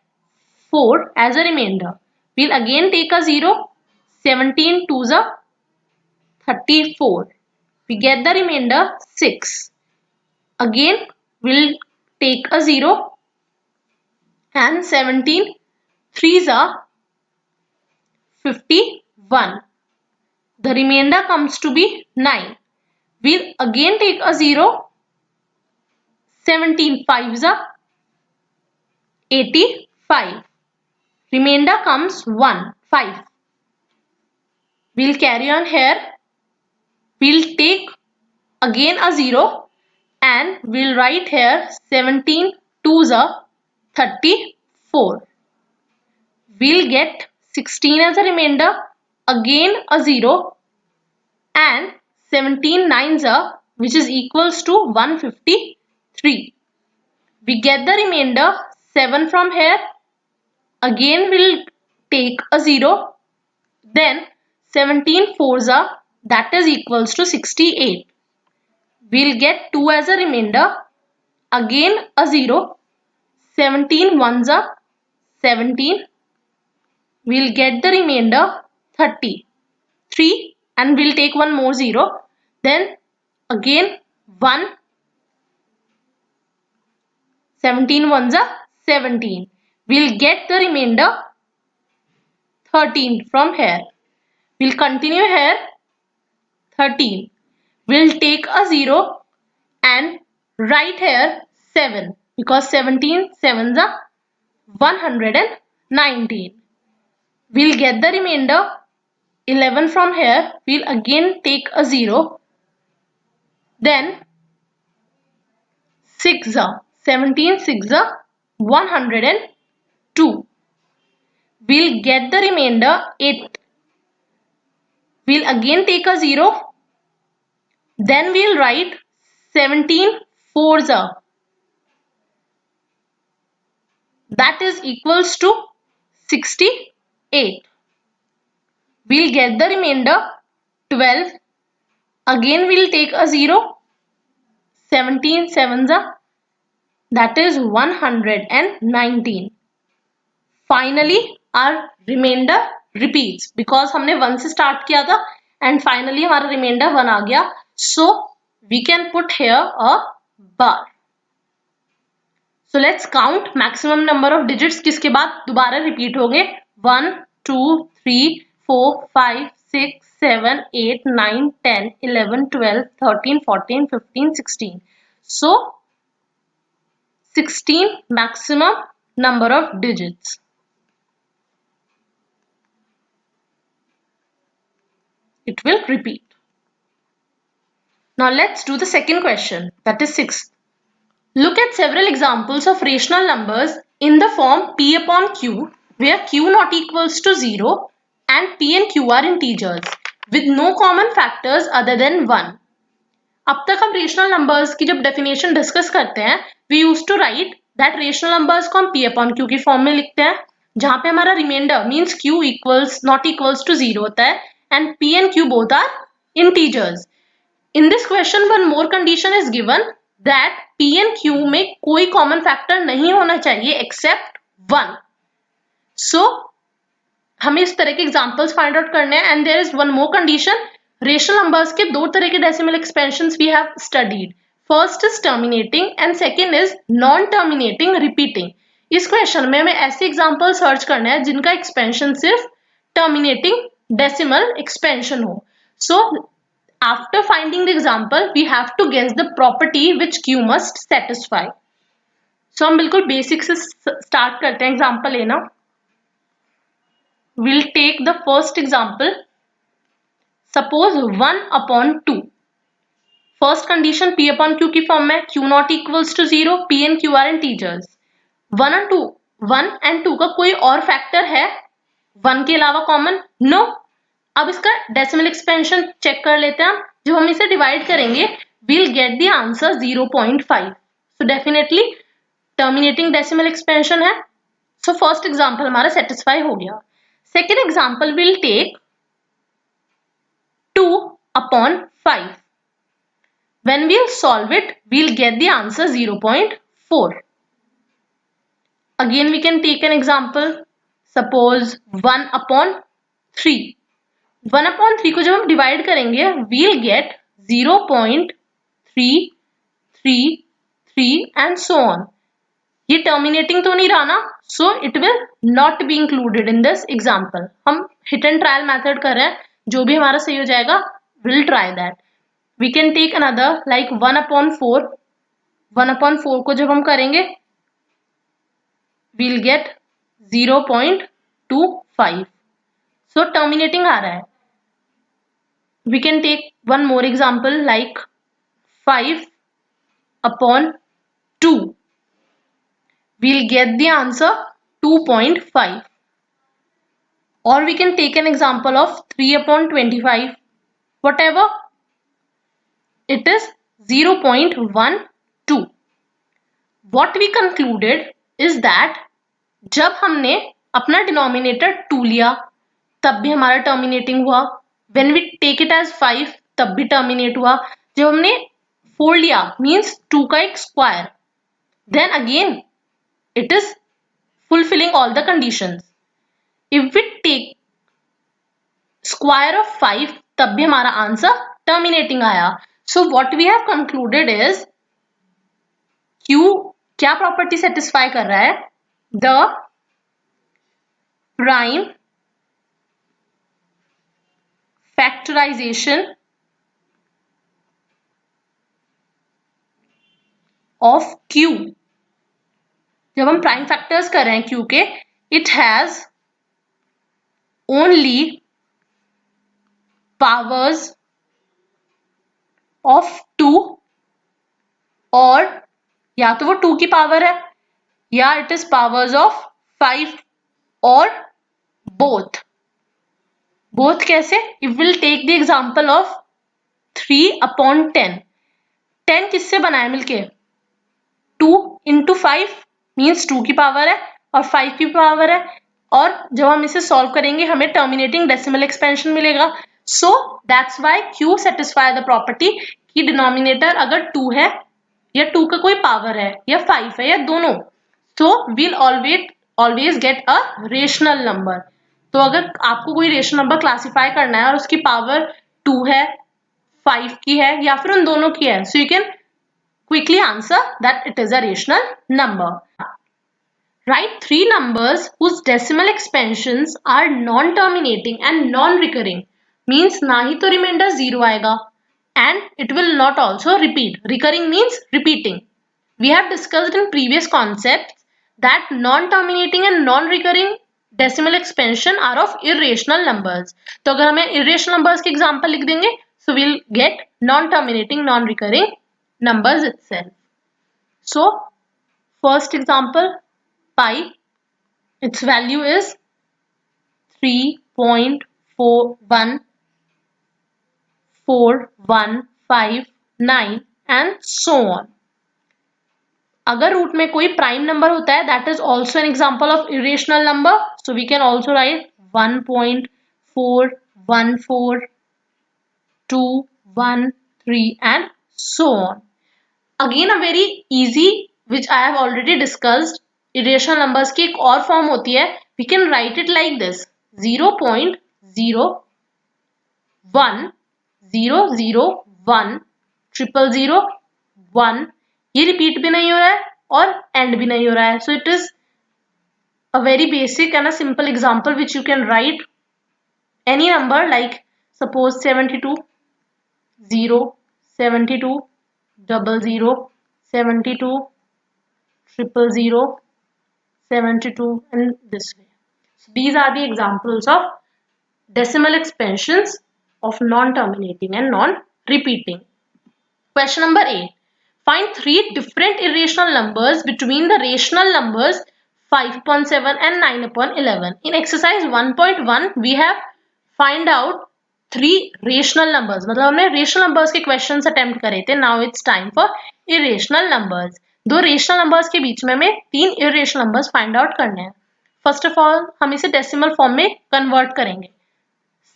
4 as a remainder. We'll again take a 0. 17 2s are 34. We get the remainder 6. Again we'll take a 0 and 17 3s are 51. The remainder comes to be 9. We'll again take a 0. 17 5s are 85. Remainder comes 1, 5. We'll carry on here. We'll take again a 0 and we'll write here 17 2s are 34. We'll get 16 as a remainder, again a 0 and 17 9s are, which is equals to 153. We get the remainder 7 from here. Again we'll take a 0. Then 17 4s are, that is equals to 68. We'll get 2 as a remainder. Again a 0. 17 1s are 17. We'll get the remainder 33 and we'll take one more 0. Then again 1. 17 1s are 17. We'll get the remainder 13 from here. We'll continue here 13. We'll take a 0 and write here 7 because 17 7s are 119. We'll get the remainder 11 from here. We'll again take a 0. Then 6 are 17 6 are 102. We'll get the remainder 8. We'll again take a 0. Then we'll write 17 fours are, that is equals to 68. We'll get the remainder 12. Again we'll take a 0. 17 sevens are, that is 119. Finally our remainder repeats because हमने 1 से start किया था and finally हमारा remainder 1 आ गया. So we can put here a bar. So let's count maximum number of digits किसके बाद दोबारा repeat होंगे. 1 2 3 4 5 6 7 8 9 10 11 12 13 14 15 16. So 16 maximum number of digits. It will repeat. Now let's do the second question, that is 6th. Look at several examples of rational numbers in the form p upon q, where q not equals to 0 and p and q are integers with no common factors other than 1. अब तक हम rational numbers की जब definition discuss करते हैं, we use to write that rational numbers को हम p upon q की फॉर्म में लिखते हैं, जहां पे हमारा remainder means q equals not equals to 0 होता है and p and q both are integers. In this question one more condition is given that p and q में कोई common factor नहीं होना चाहिए except 1. So हमें इस तरह के examples find out करने हैं and there is one more condition. Rational numbers के दो तरह के decimal expansions we have studied. First is terminating and second is non-terminating repeating. इस question में हमें ऐसे example search करना है जिनका expansion सिर्फ terminating decimal expansion हो. So after finding the example, we have to guess the property which Q must satisfy. So हम बिल्कुल basic से start करते हैं example लेना. We'll take the first example. Suppose 1 upon 2. First condition P upon Q की form में Q not equals to 0, P and Q are integers. 1 and 2 का कोई और factor है 1 के अलावा common? No. अब इसका डेसिमल एक्सपेंशन चेक कर लेते हैं. जब हम इसे डिवाइड करेंगे we'll get the answer 0.5. So definitely terminating decimal expansion है. So first example हमारा satisfy हो गया. Second example we'll take 2 upon 5. When we'll solve it, we'll get the answer 0.4. Again we can take an example. Suppose 1 upon 3. 1 upon 3 को जब हम divide करेंगे we'll get 0.333 and so on. ये terminating तो नहीं रहा ना, so it will not be included in this example. हम hit and trial method कर रहे हैं, जो भी हमारा सही हो जाएगा we'll try that. We can take another like 1 upon 4. 1 upon 4 को जब हम करेंगे we'll get 0.25. So terminating आ रहा है. We can take one more example like 5 upon 2. We'll get the answer 2.5. Or we can take an example of 3 upon 25. Whatever, it is 0.12. What we concluded is that जब हमने अपना denominator 2 लिया तब भी हमारा terminating हुआ. When we take it as 5 तब भी terminate हुआ. जब हमने 4 लिया means 2 का एक square, then again it is fulfilling all the conditions. If we take square of 5 तब भी हमारा आंसर terminating आया. So what we have concluded is Q क्या property satisfy कर रहा है? The prime factorization of Q. जब हम प्राइम फैक्टर्स कर रहे हैं Q के, it has only powers of 2 और या तो वो 2 की पावर है या it is powers of 5 और both. Both कैसे? If we'll take the example of 3 upon 10. 10 किससे बना है मिलके? 2 इंटू 5 मीन्स 2 की पावर है और 5 की पावर है, और जब हम इसे सॉल्व करेंगे हमें टर्मिनेटिंग डेसिमल एक्सपेंशन मिलेगा. So that's why Q satisfy the property कि डिनोमिनेटर अगर 2 है या 2 का कोई पावर है या 5 है या दोनों, तो we'll always get a rational number. तो अगर आपको कोई रेशनल नंबर क्लासिफाई करना है और उसकी पावर 2 है, 5 की है या फिर उन दोनों की है, so you can quickly answer that it is a rational number. Write three numbers whose decimal expansions are non-terminating and non-recurring. Means ना ही तो remainder 0 आएगा and it will not also repeat. Recurring means repeating. We have discussed in previous concepts that non-terminating and non-recurring decimal expansion are of irrational numbers. तो अगर हमें irrational numbers के example लिख देंगे, so we'll get non-terminating, non-recurring numbers itself. So first example, pi, its value is 3.41415 and so on. अगर root में कोई prime number होता है, that is also an example of irrational number. So we can also write 1.414213 and so on. Again a very easy, which I have already discussed, irrational numbers की एक और form होती है. We can write it like this: 0.010010001. ये repeat भी नहीं हो रहा है और एंड भी नहीं हो रहा है. So it is a very basic and a simple example which you can write any number, like suppose 72, 0, 72, 00, 72, 000, 72, and this way. So these are the examples of decimal expansions of non-terminating and non-repeating. Question number 8. Find three different irrational numbers between the rational numbers 5.7 and 9/11. In exercise 1.1 we have find out three rational numbers. मतलब हमने rational numbers के questions attempt करे थे. Now it's time for irrational numbers. दो rational numbers के बीच में हमें तीन irrational numbers find out करने हैं. First of all हम इसे decimal form में convert करेंगे.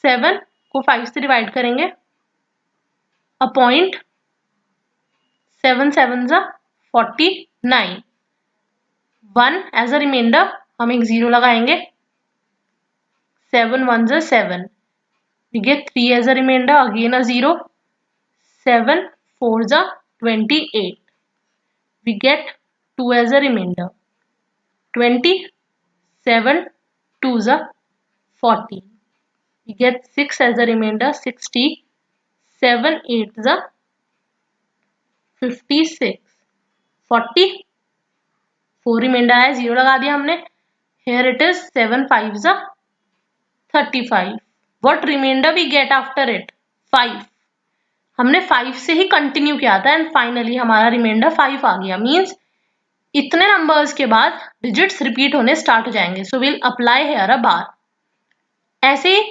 7 को 5 से divide करेंगे. A point, 7 7s are 49. 1 as a remainder, हम एक 0 लगाएंगे. 7 1s are 7. We get 3 as a remainder, again a 0. 7 4s are 28. We get 2 as a remainder. 27 2s are 40. We get 6 as a remainder. 60. 7 8s are 56. 40. 4 reminder है, 0 लगा दिया हमने. Here it is 7 5s are 35. What remainder we get after it? 5. हमने 5 से ही continue किया था and finally हमारा reminder 5 आ गया. मीन्स इतने नंबर्स के बाद डिजिट्स रिपीट होने स्टार्ट हो जाएंगे. So will apply here a बार. ऐसे ही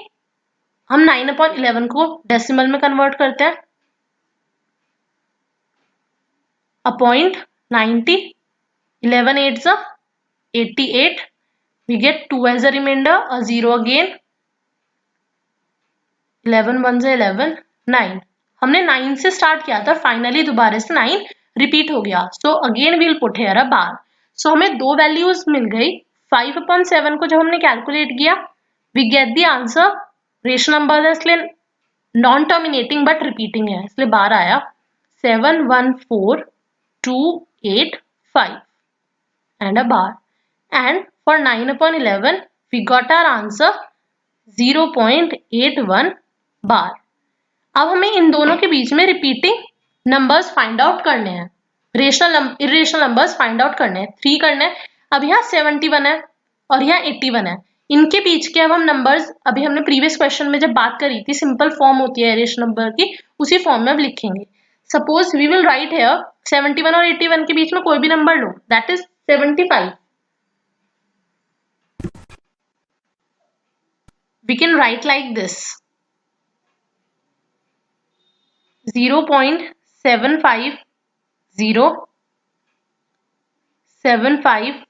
हम 9/11 को डेसिमल में कन्वर्ट करते हैं. A point, 90. 11 8s are 88. We get 2 as a remainder, a 0 again. 11 1s are 11. 9. हमने 9 से स्टार्ट किया था, फाइनली दोबारा से 9 रिपीट हो गया. So again we'll put here a bar. So हमें दो वैल्यूज मिल गई. 5/7 को जब हमने कैलकुलेट किया, we get the answer. Rational number है इसलिए नॉन टर्मिनेटिंग बट रिपीटिंग है, इसलिए बार आया 714,285 and a bar. And for 9/11 we got our answer 0.81 bar. अब हमें इन दोनों के बीच में रिपीटिंग नंबर्स फाइंड आउट करने हैं. इरेशनल नंबर्स फाइंड आउट करने हैं. 3 करने हैं. अब यहाँ 71 है और यहाँ 81 है. इनके बीच के अब हम नंबर्स, अभी हमने प्रीवियस क्वेश्चन में जब बात करी थी, सिंपल फॉर्म होती है इरेशनल नंबर की, उसी फॉर्म में अब लिखेंगे. Suppose we will write here 71 और 81 के बीच में कोई भी नंबर लो, that is 75. We can write like this: 0.75 0 7 5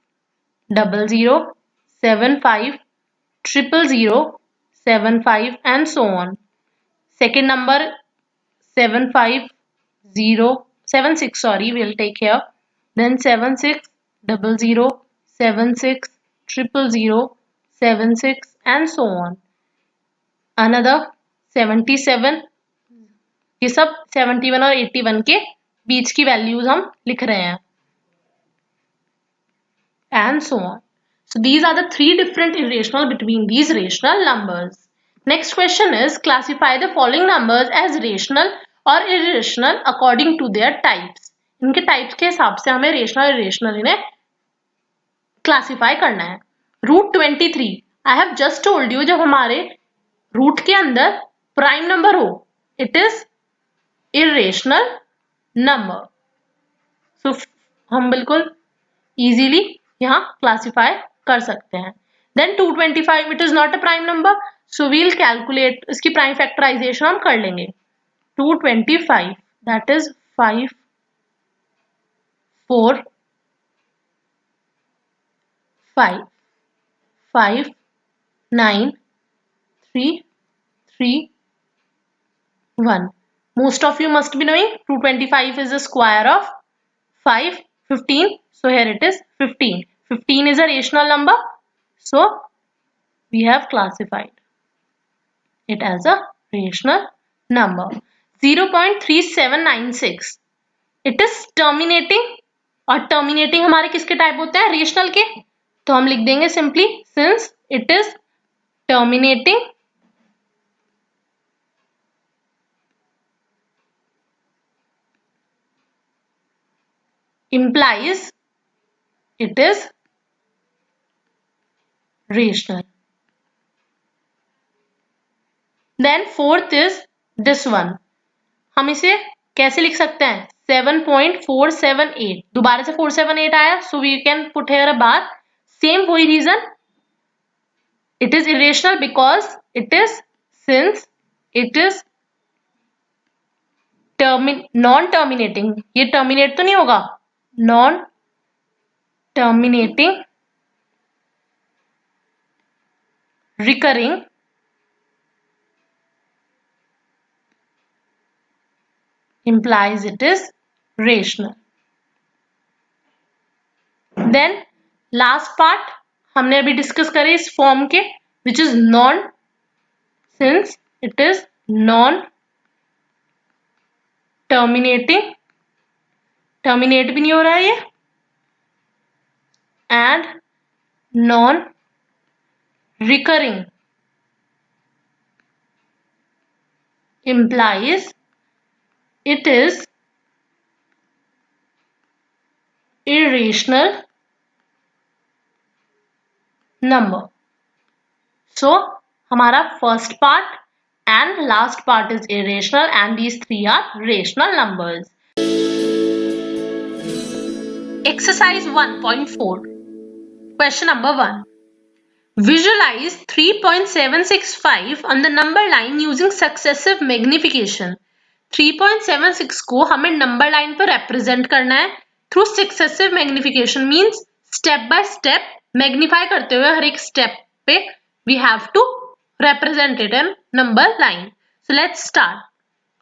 0 0 7 5 0 0 7 5 and so on. Second number 7 5 0 7 6, sorry, we'll take here. Then 7 6 0 0 7 6 0 0 7 6 and so on. Another 77, ये सब 71 और 81 के बीच की वैल्यूज हम लिख रहे हैं, and so on. So these are the three different irrational between these rational numbers. Next question is, classify the following numbers as rational or irrational according to their types. इनके टाइप्स के हिसाब से हमें rational irrational इन्हें classify करना है. Root 23, I have just told you, जब हमारे रूट के अंदर प्राइम नंबर हो, it is irrational number. So हम बिल्कुल इजीली यहाँ क्लासिफाई कर सकते हैं. Then 225, it is not a prime number, so we'll calculate, इसकी प्राइम फैक्टराइजेशन हम कर लेंगे. 225 that is 5 4 5 5 9 3 3 1. Most of you must be knowing 225 is the square of 5 15, so here it is 15. 15 is a rational number, so we have classified it as a rational number. 0.3796, it is terminating, और terminating हमारे किसके type होते हैं, rational के. तो हम लिख देंगे simply, since it is terminating implies it is rational. Then fourth is this one. हम इसे कैसे लिख सकते हैं, 7.478. दोबारा से 478 आया, so we can put here a bar. Same वही reason, it is irrational because it is, since it is non-terminating. ये terminate तो नहीं होगा, non-terminating recurring implies it is rational. Then last part हमने अभी डिस्कस करे इस फॉर्म के, which is non, since it is non terminating, terminate भी नहीं हो रहा है ये, and non recurring implies it is irrational number. So हमारा first part and last part is irrational, and these three are rational numbers. Exercise 1.4. Question number 1. Visualize 3.765 on the number line using successive magnification. 3.76 को हमें number line पर represent करना है through successive magnification, means step by step magnify करते हुए हर एक step पे we have to represent it in number line. So let's start.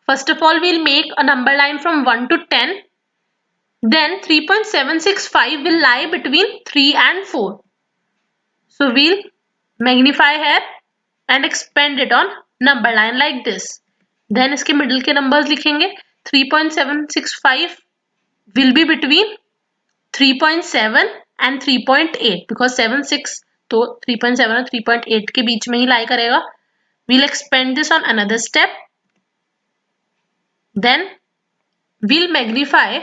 First of all, we'll make a number line from 1 to 10. Then 3.765 will lie between 3 and 4. So we'll magnify here and expand it on number line like this. Then इसके middle के numbers लिखेंगे. 3.765 will be between 3.7 and 3.8 because 7 6 तो 3.7 और 3.8 के बीच में ही lie करेगा. We'll expand this on another step. Then we'll magnify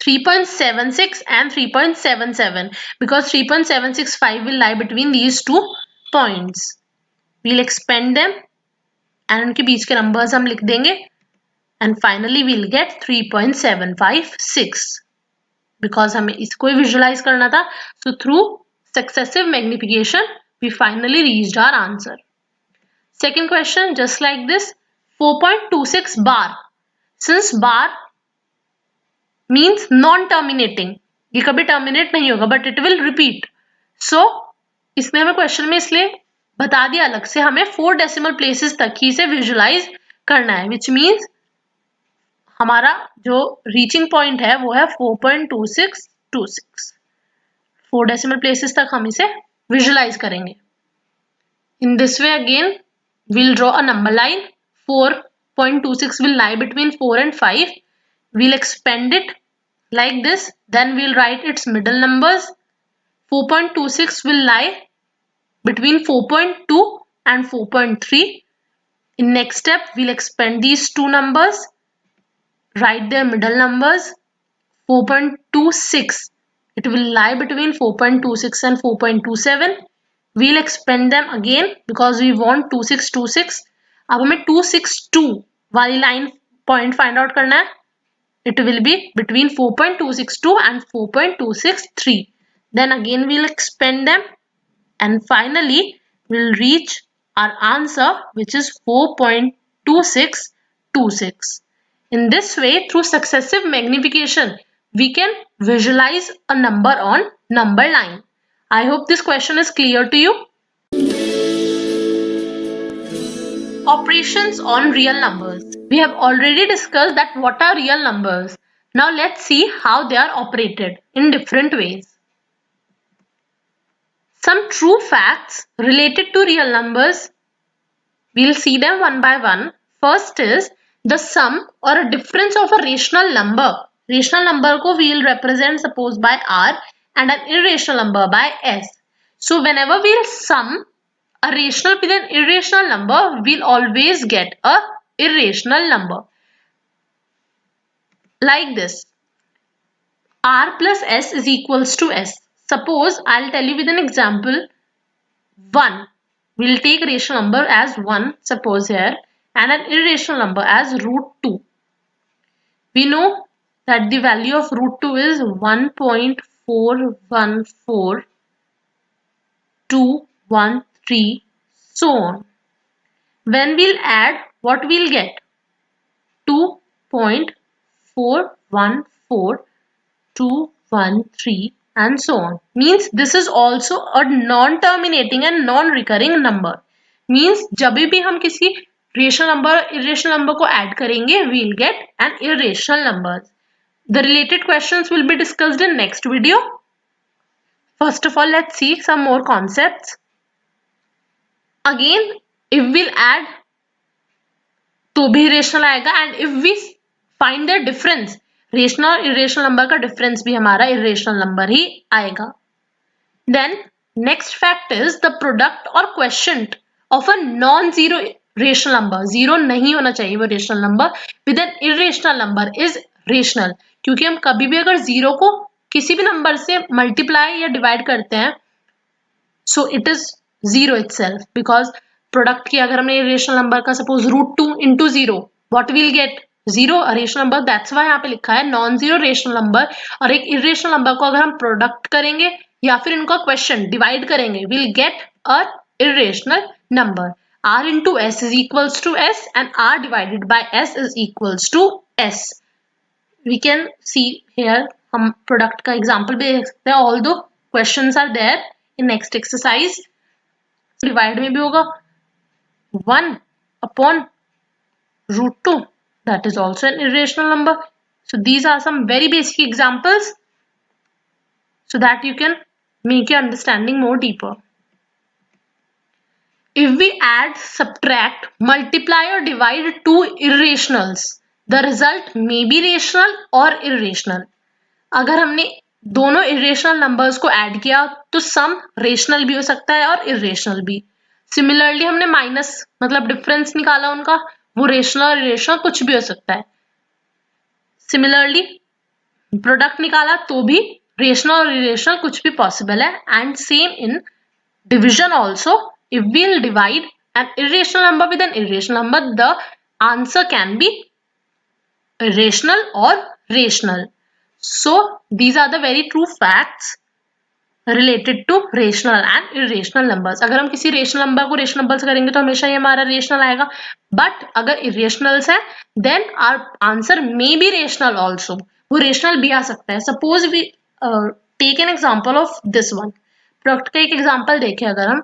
3.76 and 3.77 because 3.765 will lie between these two points. We'll expand them and उनके बीच के numbers हम लिख देंगे, and finally we'll get 3.756 because हमें इसको visualize करना था. So through successive magnification we finally reached our answer. Second question, just like this, 4.26 bar. Since bar means non terminating, ये कभी टर्मिनेट नहीं होगा बट इट विल रिपीट. सो इसने हमें क्वेश्चन में इसलिए बता दिया अलग से, हमें 4 डेसिमल प्लेसेस तक ही इसे विजुलाइज करना है, विच मीन्स हमारा जो रीचिंग पॉइंट है वो है 4.2626. 4 डेसिमल प्लेसेस तक हम इसे विजुलाइज करेंगे. In this way again, we'll draw a number line. 4.26 will lie between 4 and 5. We'll expand it like this. Then we'll write its middle numbers. 4.26 will lie between 4.2 and 4.3. In next step, we'll expand these two numbers. Write their middle numbers. 4.26. It will lie between 4.26 and 4.27. We'll expand them again because we want 2626. अब हमें 262 वाली line point find out करना है. It will be between 4.262 and 4.263. Then again we'll expand them and finally we'll reach our answer, which is 4.2626. In this way, through successive magnification, we can visualize a number on number line. I hope this question is clear to you. Operations on real numbers. We have already discussed that what are real numbers. Now let's see how they are operated in different ways. Some true facts related to real numbers. We'll see them one by one. First is the sum or a difference of a rational number. Rational number ko we'll represent suppose by R and an irrational number by S. So whenever we'll sum a rational with an irrational number, we'll always get a irrational number. Like this. R plus S is equals to S. Suppose I'll tell you with an example. 1. We'll take rational number as 1, suppose here, and an irrational number as root 2. We know that the value of root 2 is 1.414213, so on. When we'll add, what we'll get? 2.414213 and so on. Means this is also a non-terminating and non-recurring number. Means जब भी हम किसी rational number और irrational number को add करेंगे, we'll get an irrational number. The related questions will be discussed in next video. First of all, let's see some more concepts. Again, if we'll add, तो भी irrational आएगा, and if we find the difference, rational और irrational number का difference भी हमारा irrational number ही आएगा. Then next fact is the product or quotient of a non-zero rational number. Zero नहीं होना चाहिए वो rational number with an irrational number is rational. क्योंकि हम कभी भी अगर zero को किसी भी number से multiply या divide करते हैं, so it is zero itself, because product की अगर हमने irrational number का suppose root 2 into 0, what we'll get? 0 rational number. That's why यहाँ पे लिखा है नॉन जीरो रेशनल नंबर और एक इरेशनल नंबर को अगर हम प्रोडक्ट करेंगे या फिर इनका क्वेश्चन डिवाइड करेंगे, we'll get a irrational number. R into S is equals to S and R divided by S is equals to S. We can see here, हम प्रोडक्ट का एग्जाम्पल भी देख सकते हैं. Although questions are there in next exercise. Divide में भी होगा 1 upon root 2. That is also an irrational number. So these are some very basic examples so that you can make your understanding more deeper. If we add, subtract, multiply or divide two irrationals, the result may be rational or irrational. अगर हमने दोनों irrational numbers को add किया तो sum rational भी हो सकता है और irrational भी. Similarly हमने minus मतलब difference निकाला उनका, वो rational और irrational कुछ भी हो सकता है. Similarly product निकाला तो भी rational और irrational कुछ भी possible है. And same in division also. If we'll divide an irrational number with an irrational number, the answer can be irrational or rational. So these are the very true facts related to rational and irrational numbers. अगर हम किसी rational number को rational number से करेंगे तो हमेशा ये हमारा रेशनल आएगा, बट अगर इरेशनल्स है then our answer may be rational also, वो रेशनल भी आ सकता है। Suppose we take an example of this one, product का एक एग्जाम्पल देखें अगर हम,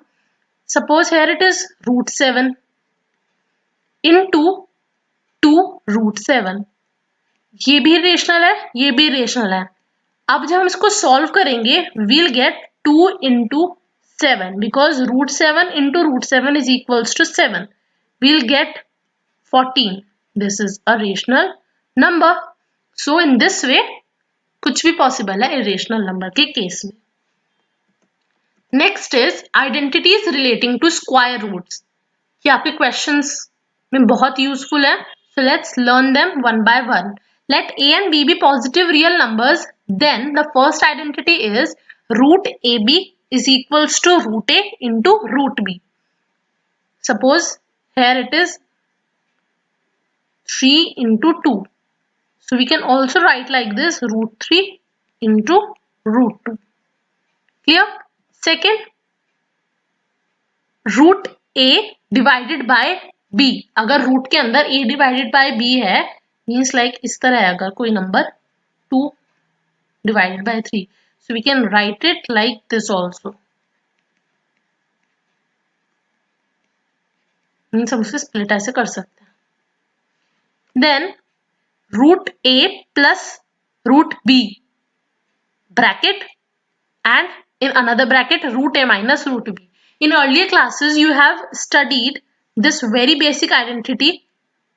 suppose here it is √7 into 2√7, ये भी रेशनल है, ये भी रेशनल है। अब जब हम इसको सॉल्व करेंगे we'll get 2 into 7 because √7 into √7 is equals to 7. We'll get 14. This is a rational number. So in this way कुछ भी पॉसिबल है irrational number के केस में। Next is identities relating to square roots. ये आपके questions में बहुत useful है, so let's learn them one by one. Let a and b be positive real numbers, then the first identity is √ab is equals to √a into √b. Suppose here it is 3 into 2. So we can also write like this √3 into √2. Clear? Second, √a divided by b. अगर root के अंदर a divided by b है, means like इस तरह है अगर कोई number 2 divided by 3, so we can write it like this also. Means हम उसे स्प्लिट ऐसे कर सकते हैं। Then √a plus √b bracket and in another bracket √a minus √b. In earlier classes you have studied this very basic identity,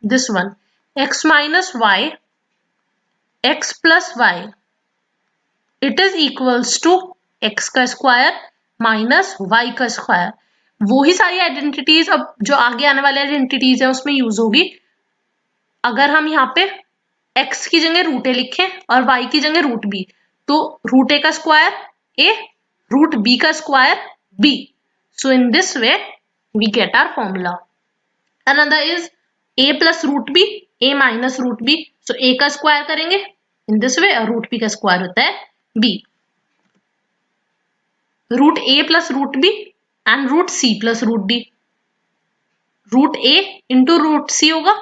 this one, x minus y, x plus y, it is equals to x का square minus y का square. वो ही सारी identities अब जो आगे आने वाले identities है उसमें यूज होगी। अगर हम यहाँ पे x की जगह √a लिखें और y की जगह √b, तो √a का स्क्वायर a, √b का square b. So in this way we get our formula. Another is a plus √b, a minus √b. So a का स्क्वायर करेंगे in this way और √b का square होता है b. √a plus √b and √c plus √d. √a into √c होगा,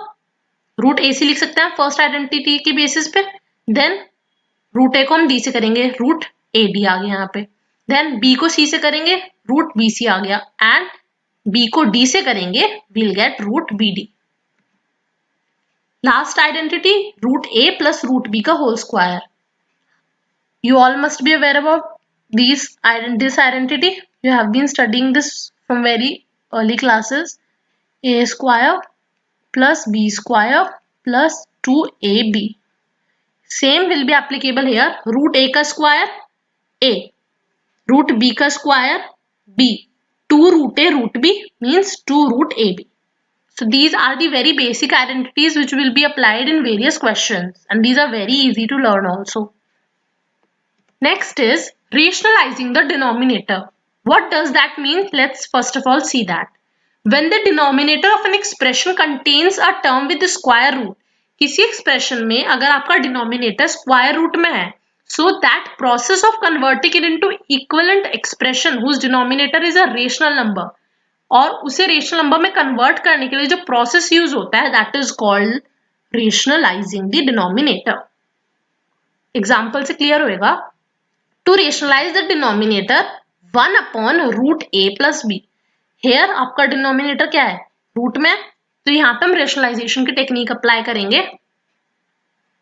√ac लिख सकते हैं फर्स्ट आइडेंटिटी के बेसिस पे। देन √a को हम d से करेंगे, √ad आ गया यहाँ पे। देन b को c से करेंगे, √bc आ गया, एंड b को d से करेंगे we'll get √bd. Last identity √a plus √b का whole square. You all must be aware about this identity. You have been studying this from very early classes. A square plus b square plus 2ab. Same will be applicable here. √a का square a, √b का square b, 2 √a √b means 2 √ab. So these are the very basic identities which will be applied in various questions, and these are very easy to learn also. Next is rationalizing the denominator. What does that mean? Let's first of all see that. When the denominator of an expression contains a term with the square root, किसी expression में अगर आपका denominator square root में है, so that process of converting it into equivalent expression whose denominator is a rational number, और उसे rational number में convert करने के लिए जो प्रोसेस यूज होता है that is called rationalizing the denominator. Example से क्लियर होएगा। To rationalize the denominator 1 upon √a plus b। Here आपका डिनोमिनेटर क्या है, रूट में, तो यहाँ पे हम रेशनलाइजेशन की टेक्निक अप्लाई करेंगे।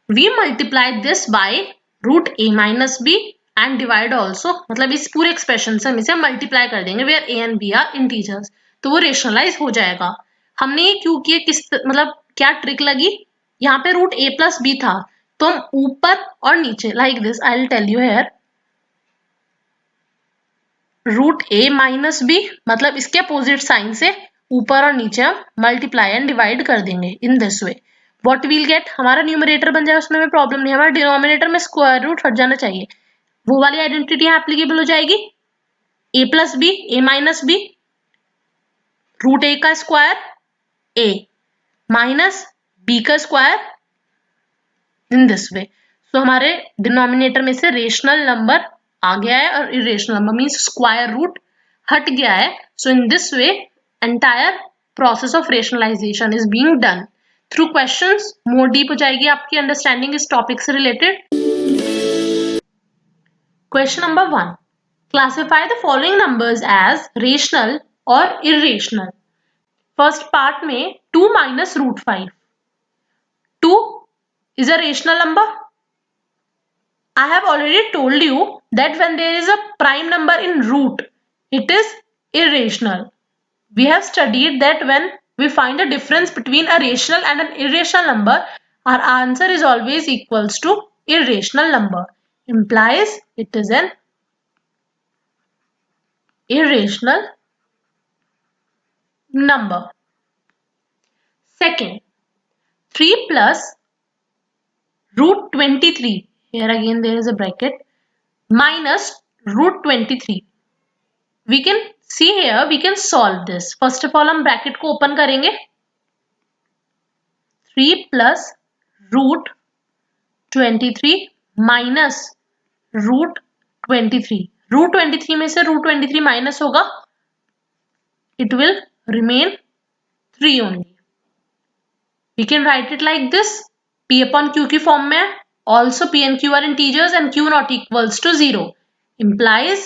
We multiply this by √a minus b and divide also, मतलब इस पूरे एक्सप्रेशन से हम इसे मल्टीप्लाई कर देंगे where a and b are integers, तो वो रेशनलाइज हो जाएगा। हमने ये क्यों किया, किस मतलब क्या ट्रिक लगी, यहाँ पे √a प्लस b था तो हम ऊपर और नीचे like this, I will tell you here, √a minus b मतलब इसके अपोजिट साइन से ऊपर और नीचे हम मल्टीप्लाई एंड डिवाइड कर देंगे। इन this way what will get, हमारा न्यूमरेटर बन जाए, उसमें प्रॉब्लम नहीं, हमारा डिनोमिनेटर में स्क्वायर रूट हट जाना चाहिए। वो वाली आइडेंटिटी यहाँ एप्लीकेबल हो जाएगी, a plus b, a minus b, √a का स्क्वायर a माइनस b का square, in this way. So हमारे डिनोमिनेटर में से रेशनल नंबर आ गया है और irrational number means square root हट गया है. So in this way entire process of rationalization is being done. Through questions more deep हो जाएगी आपकी अंडरस्टैंडिंग इस टॉपिक से related. Question number 1. Classify the following numbers as rational और irrational. First part में 2 minus root 5. 2 is a rational number. I have already told you that when there is a prime number in root, it is irrational. We have studied that when we find a difference between a rational and an irrational number, our answer is always equals to irrational number. Implies it is an irrational number. Second, 3 plus root 23. Here again there is a bracket. Minus root 23. We can see here, we can solve this. First of all, हम bracket को open करेंगे. 3 plus root 23 minus root 23. Root 23 में से root 23 minus होगा. It will remain 3 only. We can write it like this. P upon Q की form में. Also P and Q are integers and Q not equals to 0. Implies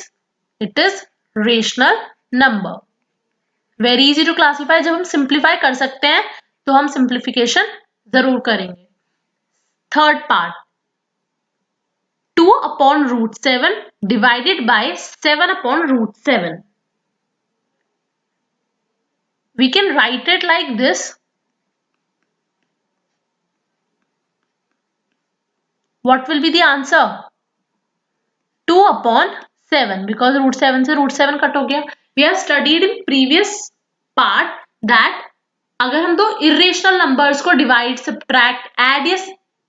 it is rational number. Very easy to classify. जब हम simplify कर सकते हैं तो हम simplification जरूर करेंगे. Third part. 2 upon root 7 divided by 7 upon root 7. We can write it like this. What will be the answer? 2 upon 7 because root 7 से root 7 कट हो गया. We have studied in previous part that अगर हम दो irrational numbers को divide, subtract, add या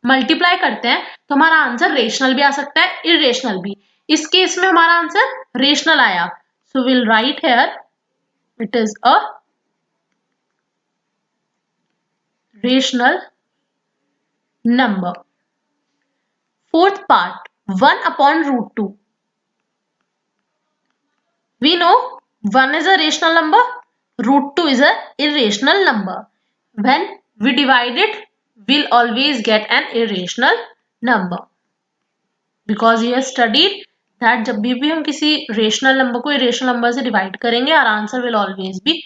multiply करते हैं तो हमारा आंसर rational भी आ सकता है, irrational भी. इस केस में हमारा आंसर rational आया. So we'll write here it is a rational number. Fourth part, 1 upon root 2. We know 1 is a rational number, root 2 is a irrational number. When we divide it, we'll always get an irrational number. Because we have studied that जब भी हम किसी rational number को irrational number से divide करेंगे, our answer will always be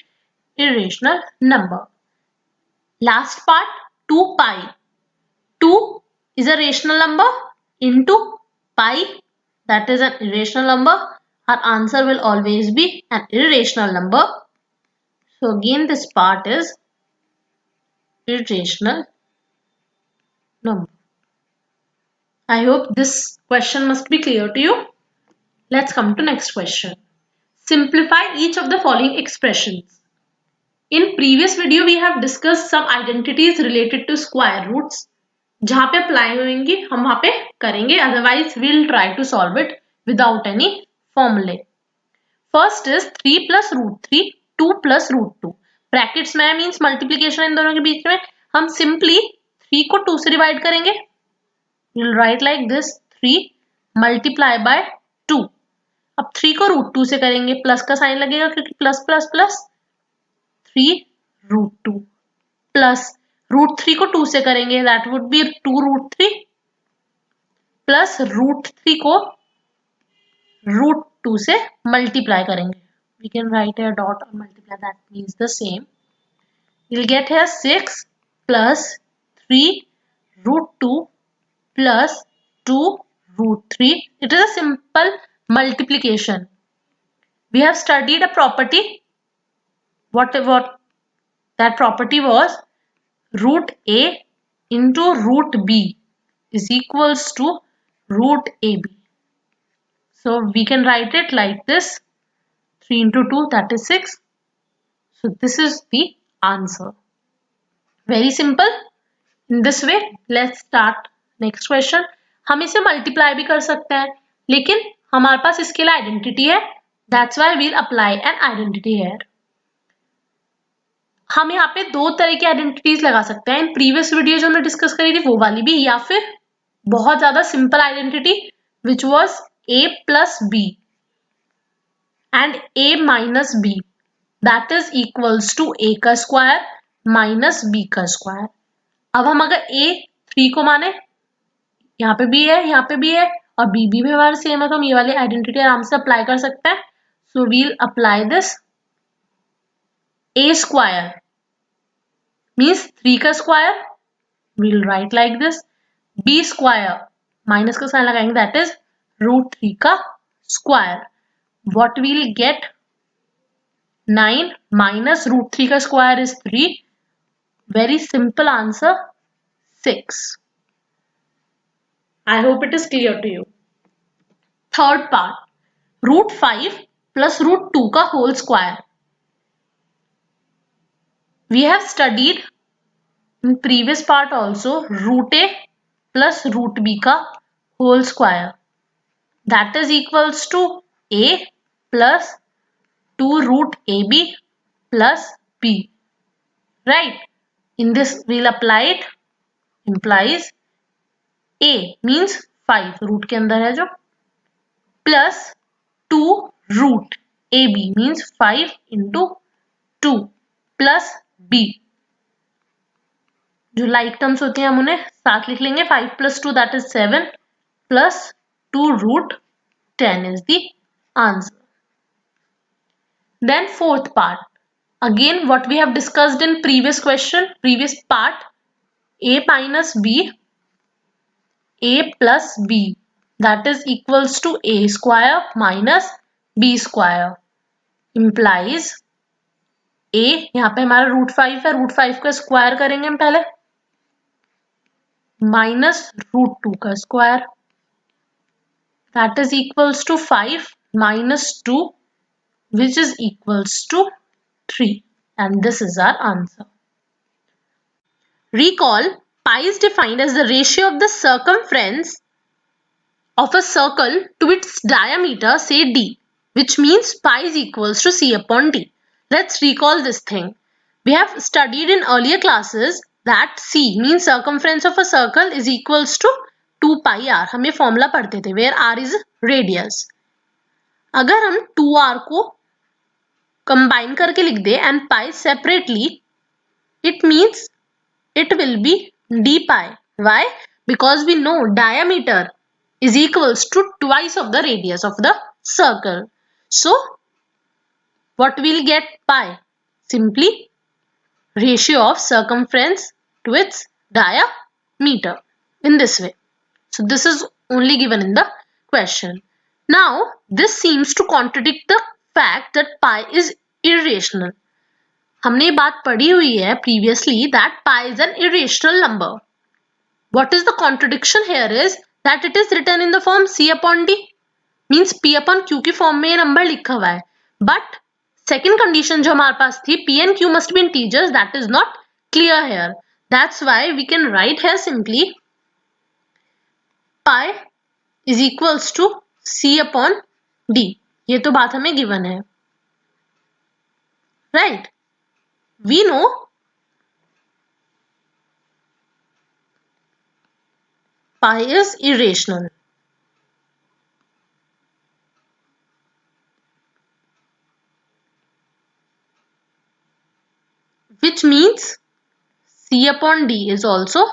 irrational number. Last part, 2 pi. 2 is a rational number into pi, that is an irrational number. Our answer will always be an irrational number. So again this part is irrational number. I hope this question must be clear to you. Let's come to next question. Simplify each of the following expressions. In previous video we have discussed some identities related to square roots. जहाँ पे apply होंगी हम वहाँ पे करेंगे. Otherwise we'll try to solve it without any formulae. First is 3 plus root 3, 2 plus root 2. Brackets में means multiplication इन दोनों के बीच में. हम simply 3 को 2 से divide करेंगे. We'll write like this, 3 multiply by 2. अब 3 को root 2 से करेंगे, plus का साइन लगेगा क्योंकि plus plus plus. 3 root 2 plus root 3 को 2 से करेंगे, that would be 2 root 3 plus root 3 को root 2 से multiply करेंगे. We can write a dot or multiply, that means the same. We'll get here 6 plus 3 root 2 plus 2 root 3. It is a simple multiplication. We have studied a property. What that property was, root a into root b is equals to root ab. So we can write it like this, 3 into 2, that is 6. So this is the answer. Very simple. In this way, let's start next question. हम इसे multiply भी कर सकते हैं, लेकिन हमारे पास इसके लिए identity है. That's why we'll apply an identity here. हम यहाँ पे दो तरह की आइडेंटिटीज लगा सकते हैं. इन प्रीवियस वीडियो जो हमने डिस्कस करी थी वो वाली भी, या फिर बहुत ज्यादा simple identity which was a plus b and a minus b, that is equals to a का स्क्वायर माइनस b का स्क्वायर। अब हम अगर a 3 को माने, यहाँ पे भी है, यहाँ पे भी है और b भी हमारा सेम है, तो हम ये वाली आइडेंटिटी आराम से अप्लाई कर सकते हैं। So we'll apply this a square means 3 का square, we'll write like this, b square minus का साइन लगाएंगे, दैट इज रूट 3 का square. What we'll get 9 minus root 3 का square is 3. Very simple answer 6. I hope it is clear to you. Third part, root 5 plus root 2 का whole square. We have studied in previous part also root a plus root b का whole square. That is equals to a plus 2 root ab plus b. Right? In this we'll apply it, implies a means 5 रूट के अंदर है जो, plus 2 root ab means 5 into 2 plus b, जो like terms होते हैं हम उन्हें साथ लिख लेंगे, 5 plus 2 that is 7 plus 2 root 10 is the answer. Then fourth part, again what we have discussed in previous question, previous part, a minus b, a plus b, that is equals to a square minus b square, implies a, यहाँ पे हमारा root 5 है, root 5 का square करेंगे हम पहले, minus root 2 का square, that is equals to 5 minus 2 which is equals to 3, and this is our answer. Recall, pi is defined as the ratio of the circumference of a circle to its diameter, say d, which means pi is equals to c upon d. Let's recall this thing. We have studied in earlier classes that c means circumference of a circle is equals to 2 pi r. हम ये formula पढ़ते थे where r is radius. अगर हम 2r को combine करके लिख दे and pi separately, it means it will be d pi. Why? Because we know diameter is equals to twice of the radius of the circle. So what we'll get pi? Simply ratio of circumference to its diameter in this way. So this is only given in the question. Now this seems to contradict the fact that pi is irrational. हमने ये बात पढ़ी हुई है previously that pi is an irrational number. What is the contradiction here is that it is written in the form c upon d, means p upon q की form में ये number लिखा हुआ है, but second condition जो हमारे पास थी p and q must be integers, that is not clear here. That's why we can write here simply pi is equals to c upon d. ये तो बात हमें given है, right? We know pi is irrational. Which means c upon d is also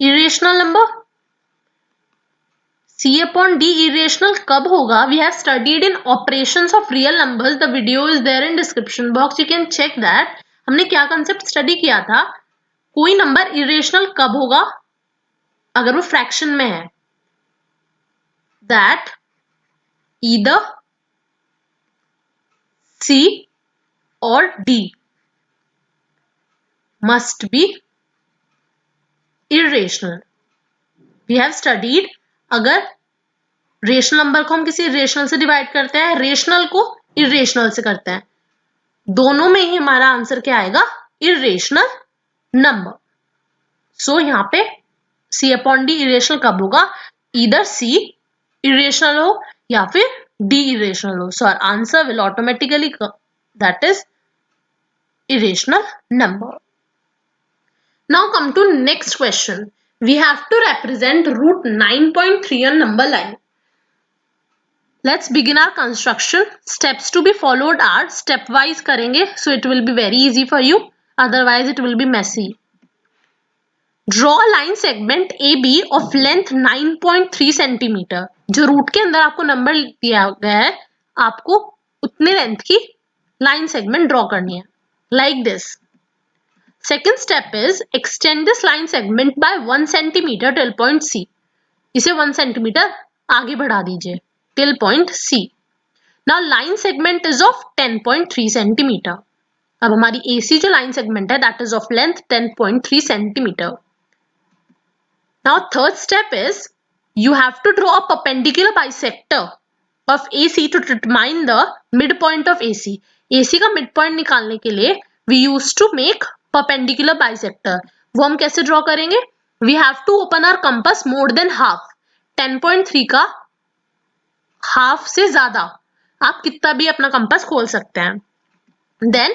irrational number. c upon d irrational कब होगा? We have studied in operations of real numbers. The video is there in description box. You can check that. हमने क्या concept study किया था? कोई number irrational कब होगा? अगर वो फ्रैक्शन में है, that either c or d must be irrational. We have studied अगर रेशनल नंबर को हम किसी रेशनल से डिवाइड करते हैं, रेशनल को इरेशनल से करते हैं, दोनों में ही हमारा आंसर क्या आएगा? Irrational number. सो यहाँ पे c अपॉन डी इरेशनल कब होगा? इधर c इरेशनल हो या फिर d इरेशनल हो. So answer will automatically that is irrational number. Now come to next question. we have to represent root 9.3 on number line. Let's begin our construction. Steps to be followed are stepwise करेंगे, so it will be very easy for you. Otherwise, it will be messy. Draw a line segment AB of length 9.3 centimeter. जो root के अंदर आपको number दिया गया है, आपको उतने लेंथ की लाइन सेगमेंट ड्रॉ करनी है, like this. Second step is extend this line segment by 1 centimeter till point C. इसे 1 centimeter आगे बढ़ा दीजिए till point C. Now line segment is of 10.3 centimeter. अब हमारी AC जो line segment है that is of length 10.3 centimeter. Now third step is you have to draw a perpendicular bisector of AC to determine the midpoint of AC. AC का midpoint निकालने के लिए we used to make perpendicular bisector. वो हम कैसे draw करेंगे? We have to open our compass more than half. 10.3 का half से ज्यादा आप कितना भी अपना कंपास खोल सकते हैं. Then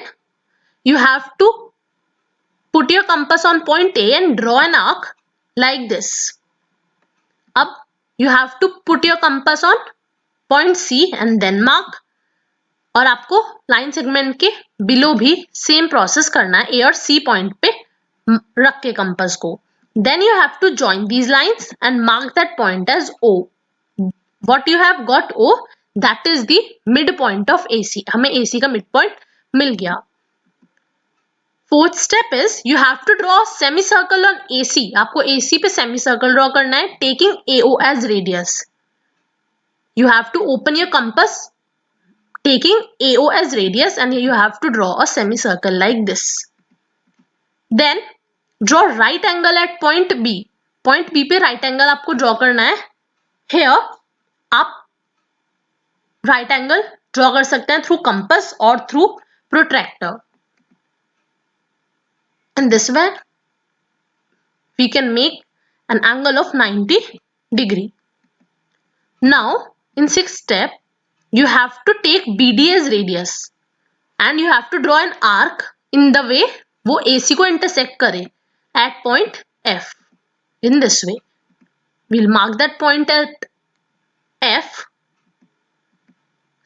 you have to put your compass on point A and draw an arc like this. अब you have to put your compass on point C and then mark. और आपको लाइन सेगमेंट के below भी same process करना है, A और C point पे रख के कंपास को. Then you have to join these lines and mark that point as O. What you have got O, that is the midpoint of AC. हमें AC का midpoint मिल गया. Fourth step is you have to draw a semicircle on AC. आपको AC पे semicircle draw करना है, taking AO as radius. You have to open your compass, taking AO as radius, and you have to draw a semicircle like this. Then draw right angle at point B. Point B पे right angle आपको draw करना है. Here आप right angle draw कर सकते हैं through compass और through protractor. In this way we can make an angle of 90 degree. Now in sixth step you have to take BD as radius and you have to draw an arc in the way वो AC को intersect करे at point F. In this way we'll mark that point at F.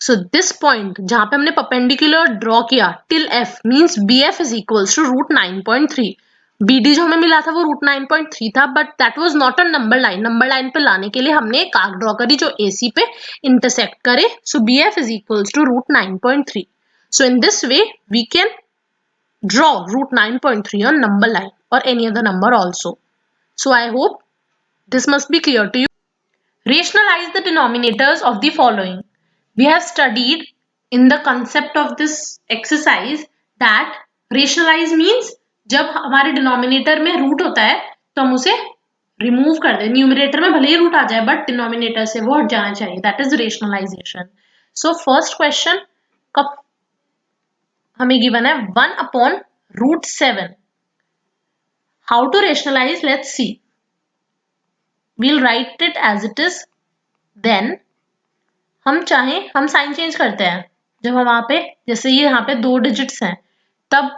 So this point जहाँ पे हमने perpendicular draw किया till F means BF is equals to root 9.3. BD जो हमें मिला था वो root 9.3 था, but that was not a number line. Number line पे लाने के लिए हमने एक arc draw करी जो AC पे intersect करे. So BF is equals to root 9.3. So in this way we can draw root 9.3 on number line or any other number also. So I hope this must be clear to you. Rationalize the denominators of the following. We have studied in the concept of this exercise that rationalize means जब हमारे denominator में root होता है तो हम उसे remove कर दें. न्यूमरेटर में भले ही रूट आ जाए बट डिनोमिनेटर से वो हट जाना चाहिए. That is rationalization. So first question कब हमें गिवन है 1/√7. How to rationalize, let's see. we'll write it as it is. then हम चाहें हम साइन चेंज करते हैं. जब हम वहां पे जैसे ये यहाँ पे 2 डिजिट्स हैं तब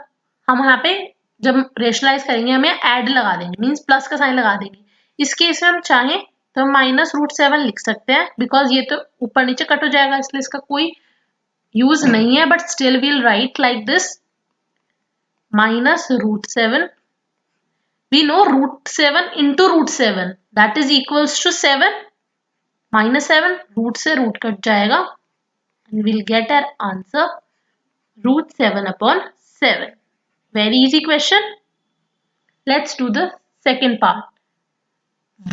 हम यहाँ पे जब रेशनलाइज करेंगे हमें ऐड लगा देंगे, मीन्स प्लस का साइन लगा देंगे. इस केस में हम चाहें तो हम -√7 लिख सकते हैं बिकॉज ये तो ऊपर नीचे कट हो जाएगा इसलिए इसका कोई यूज नहीं है. But still we'll write like this -√7. we know √7 into √7 that is equals to 7. -7 root से रूट कट जाएगा and we'll get our answer √7/7. Very easy question. Let's do the second part.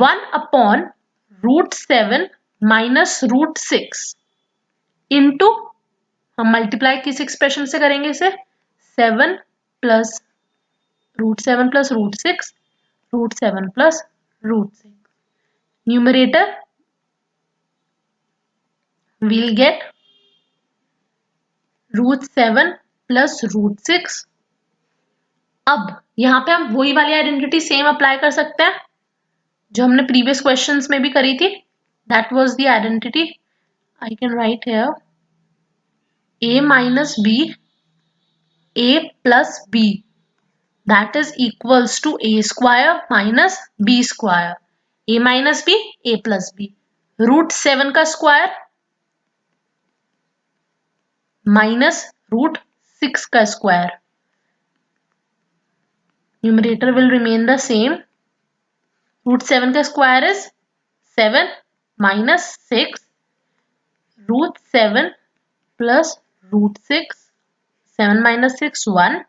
1/√7 minus √6 into हम multiply किस expression से करेंगे इसे 7 plus √7 plus √6 √7 plus √6. Numerator we'll get √7 plus √6. अब यहाँ पे हम वही वाली आइडेंटिटी सेम अप्लाई कर सकते हैं जो हमने प्रीवियस क्वेश्चंस में भी करी थी. That was the identity. I can write here a minus b, a plus b. that is equals to a square minus b square. A minus b, a plus b. Root 7 का square minus root 6 का square. Numerator will remain the same. Root 7 का square is 7 minus 6. Root 7 plus root 6. 7 minus 6, 1.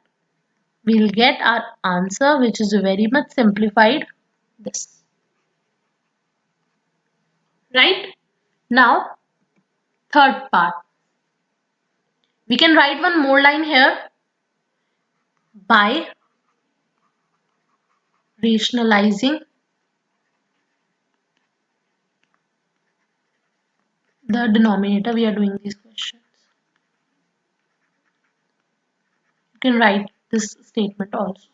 We'll get our answer, which is very much simplified. This. Right? Now, third part. We can write one more line here. By rationalizing the denominator, we are doing these questions. You can write this statement also.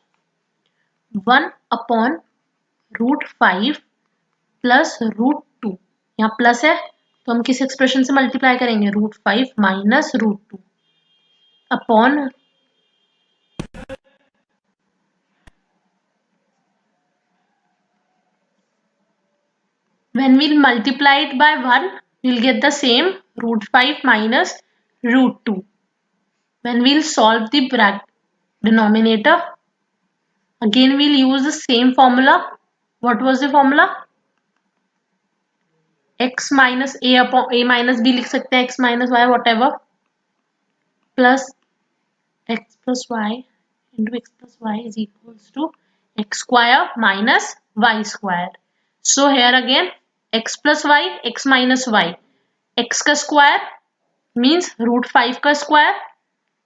1 upon root 5 plus root 2. यहाँ plus है तो हम किस expression से multiply करेंगे? Root 5 minus root 2 upon when we'll multiply it by 1, we'll get the same root 5 minus root 2. When we'll solve the denominator, again we'll use the same formula. What was the formula? X minus a upon a minus b लिख सकते हैं, x minus y whatever, plus x plus y into x plus y is equals to x square minus y square. So here again x plus y, x minus y, x का square means root 5 का square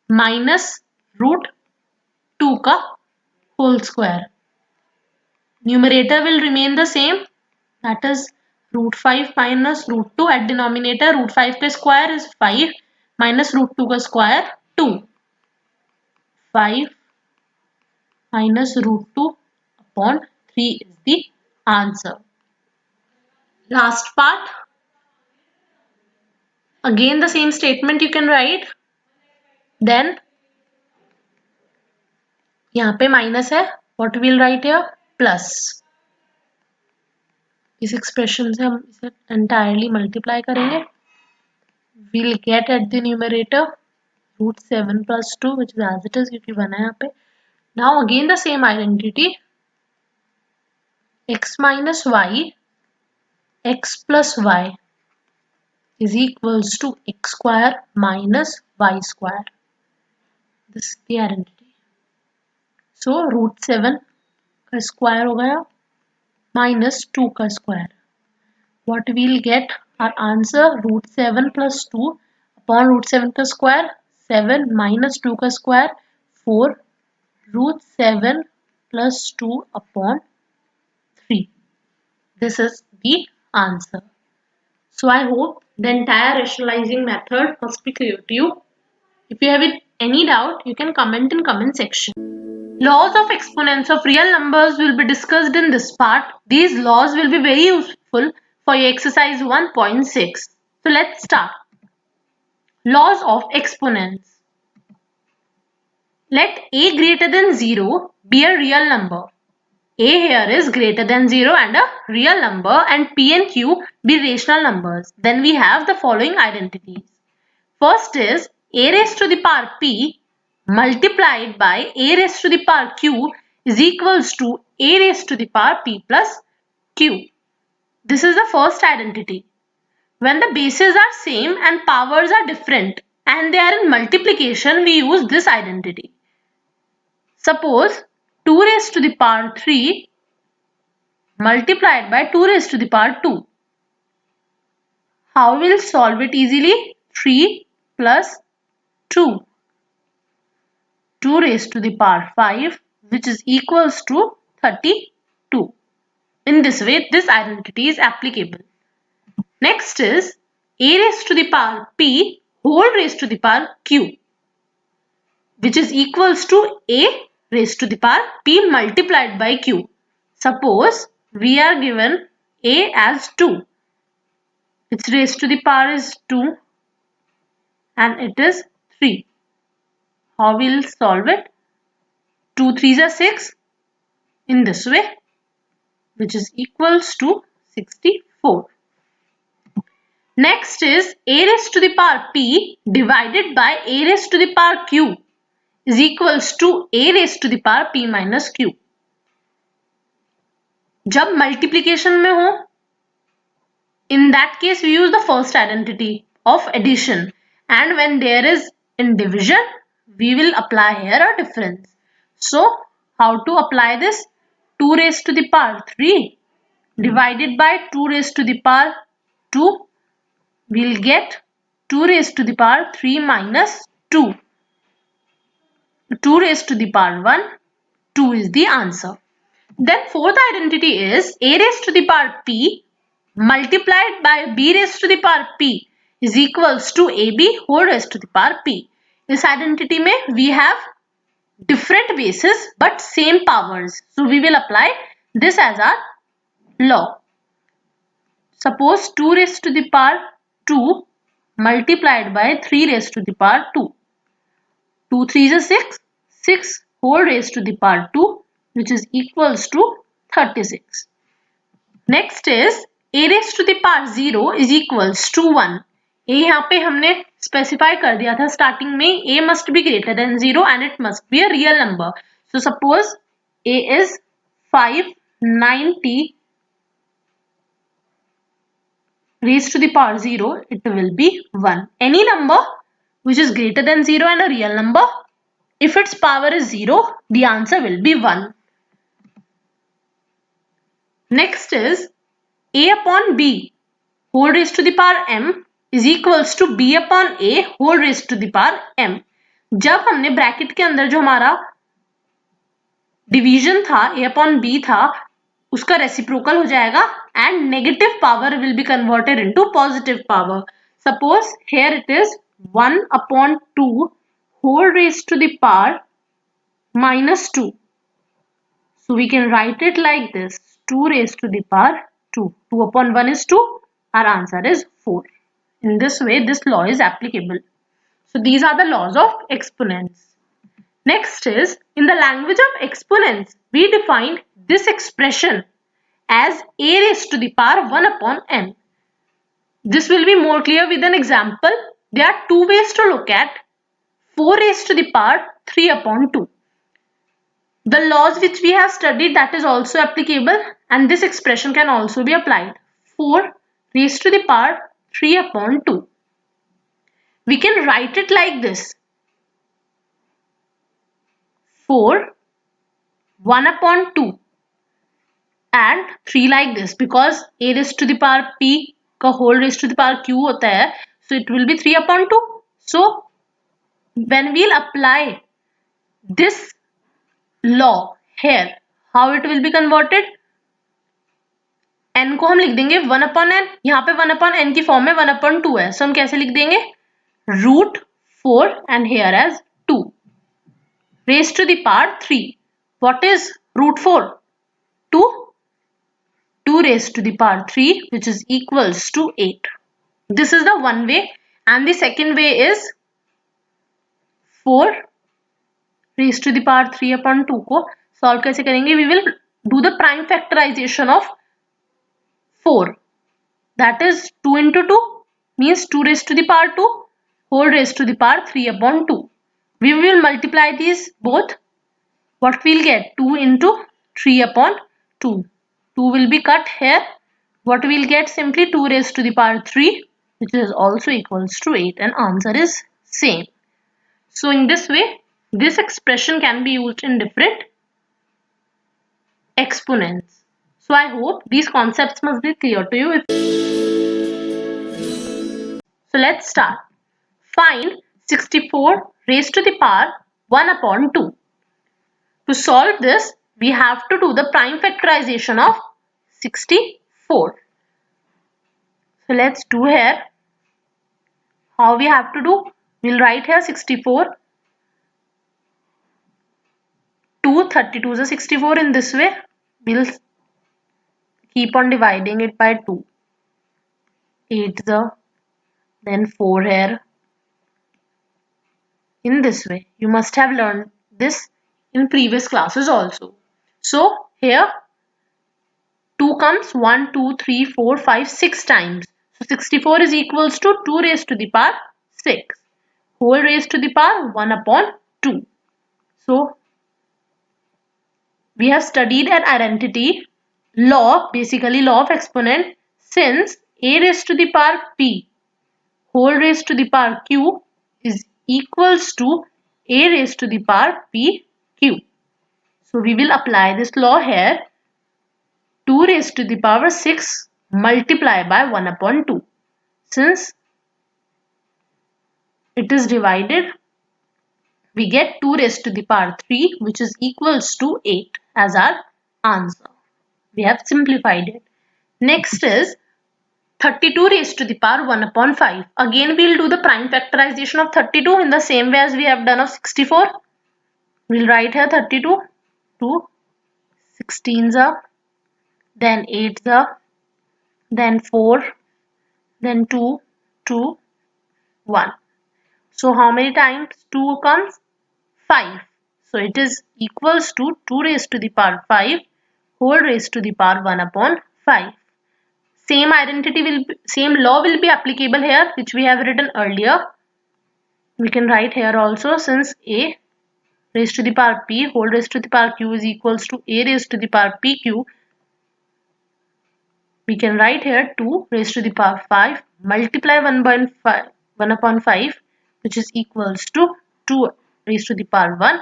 minus root 2 का whole square. Numerator will remain the same, that is root 5 minus root 2 at denominator. Root 5 का square is 5 minus root 2 का square 2. 5 minus root 2 upon 3 is the answer. Last part. Again the same statement you can write. Then यहाँ पे minus है. What we'll write here? Plus. इस expression से हम इसे entirely multiply करेंगे. We'll get at the numerator root 7 plus 2, which is as it is क्योंकि 1 है यहाँ पे. Now again the same identity. X minus y, x plus y is equals to x square minus y square. This is the identity. So root 7 का square हो गया minus 2 का square. What we'll get? Our answer root 7 plus 2 upon root 7 का square 7 minus 2 का square 4 root 7 plus 2 upon 3. This is the answer. So I hope the entire rationalizing method must be clear to you. If you have any doubt, you can comment in comment section. Laws of exponents of real numbers will be discussed in this part. These laws will be very useful for your exercise 1.6. So let's start. Laws of exponents. Let a greater than 0 be a real number. A here is greater than 0 and a real number, and P and Q be rational numbers. Then we have the following identities. First is a raised to the power P multiplied by a raised to the power Q is equals to a raised to the power P plus Q. This is the first identity. When the bases are same and powers are different and they are in multiplication, we use this identity. Suppose 2 raised to the power 3 multiplied by 2 raised to the power 2. How will solve it easily? 3 plus 2. 2 raised to the power 5, which is equals to 32. In this way, this identity is applicable. Next is a raised to the power p whole raised to the power q, which is equals to a raised to the power p multiplied by q. Suppose we are given a as 2. Its raised to the power is 2 and it is 3. How we will solve it? 2 2 3s are 6 in this way, which is equals to 64. Next is a raised to the power p divided by a raised to the power q is equals to a raised to the power p minus q. जब multiplication में हो, in that case we use the first identity of addition, and when there is in division we will apply here a difference. So how to apply this? 2 raised to the power 3 divided by 2 raised to the power 2, we'll get 2 raised to the power 3 minus 2. 2 raised to the power 1, 2 is the answer. Then fourth identity is a raised to the power p multiplied by b raised to the power p is equals to ab whole raised to the power p. This identity में we have different bases but same powers. So we will apply this as our law. Suppose 2 raised to the power 2 multiplied by 3 raised to the power 2. 2 3s are 6. 6 whole raised to the power 2, which is equals to 36. Next is a raised to the power 0 is equals to 1. A यहाँ पे हमने specify कर दिया था starting में, a must be greater than 0 and it must be a real number. So suppose a is 590 raised to the power 0, it will be 1. Any number which is greater than 0 and a real number, if its power is 0, the answer will be 1. Next is a upon b whole raised to the power m is equals to b upon a whole raised to the power m. जब हमने bracket के अंदर जो हमारा division था a upon b था, उसका reciprocal हो जाएगा and negative power will be converted into positive power. Suppose here it is 1 upon 2 whole raised to the power minus 2. So we can write it like this, 2 raised to the power 2. 2 upon 1 is 2. Our answer is 4. In this way, this law is applicable. So these are the laws of exponents. Next is, in the language of exponents, we defined this expression as a raised to the power 1 upon n. This will be more clear with an example. There are two ways to look at 4 raised to the power 3 upon 2. The laws which we have studied, that is also applicable, and this expression can also be applied. 4 raised to the power 3 upon 2. We can write it like this. 4 1 upon 2 and 3 like this, because a raised to the power p का whole raised to the power q होता है, so it will be 3 upon 2. So when we'll apply this law here, how it will be converted? n को हम लिख देंगे 1 upon n. यहाँ पे 1 upon n की फॉर्म में 1 upon 2 है, so हम कैसे लिख देंगे? root 4 and here as 2 raised to the power 3. What is root 4? 2. 2 raised to the power 3, which is equals to 8. This is the one way, and the second way is 4 raised to the power 3 upon 2 को solve कैसे करेंगे? We will do the prime factorization of 4. That is 2 into 2 means 2 raised to the power 2 whole raised to the power 3 upon 2. We will multiply these both. What we'll get? 2 into 3 upon 2. 2 will be cut here. What we'll get? Simply 2 raised to the power 3, which is also equals to 8, and answer is same. So in this way, this expression can be used in different exponents. So I hope these concepts must be clear to you. So let's start. Find 64 raised to the power 1 upon 2. To solve this, we have to do the prime factorization of 64. So let's do here. How we have to do? We'll write here 64. 2 32 is 64 in this way. We'll keep on dividing it by 2. 8 then 4 here. In this way, you must have learned this in previous classes also. So here 2 comes 1, 2, 3, 4, 5, 6 times. So 64 is equals to 2 raised to the power 6 whole raised to the power 1 upon 2. So we have studied an identity law, basically law of exponent, since a raised to the power p whole raised to the power q is equals to a raised to the power p q. So we will apply this law here. 2 raised to the power 6 multiplied by 1 upon 2. Since it is divided, we get 2 raised to the power 3 which is equals to 8 as our answer. We have simplified it. Next is 32 raised to the power 1 upon 5. Again we will do the prime factorization of 32 in the same way as we have done of 64. We will write here 32, 2, 16s are, then 8s are, then 4, then 2, 2, 1. So how many times 2 comes? 5. So it is equals to 2 raised to the power 5 whole raised to the power 1 upon 5. Same identity will be, same law will be applicable here which we have written earlier. We can write here also, since a raised to the power p whole raised to the power q is equals to a raised to the power pq. We can write here 2 raised to the power 5 multiply 1 upon 5 which is equals to 2 raised to the power 1.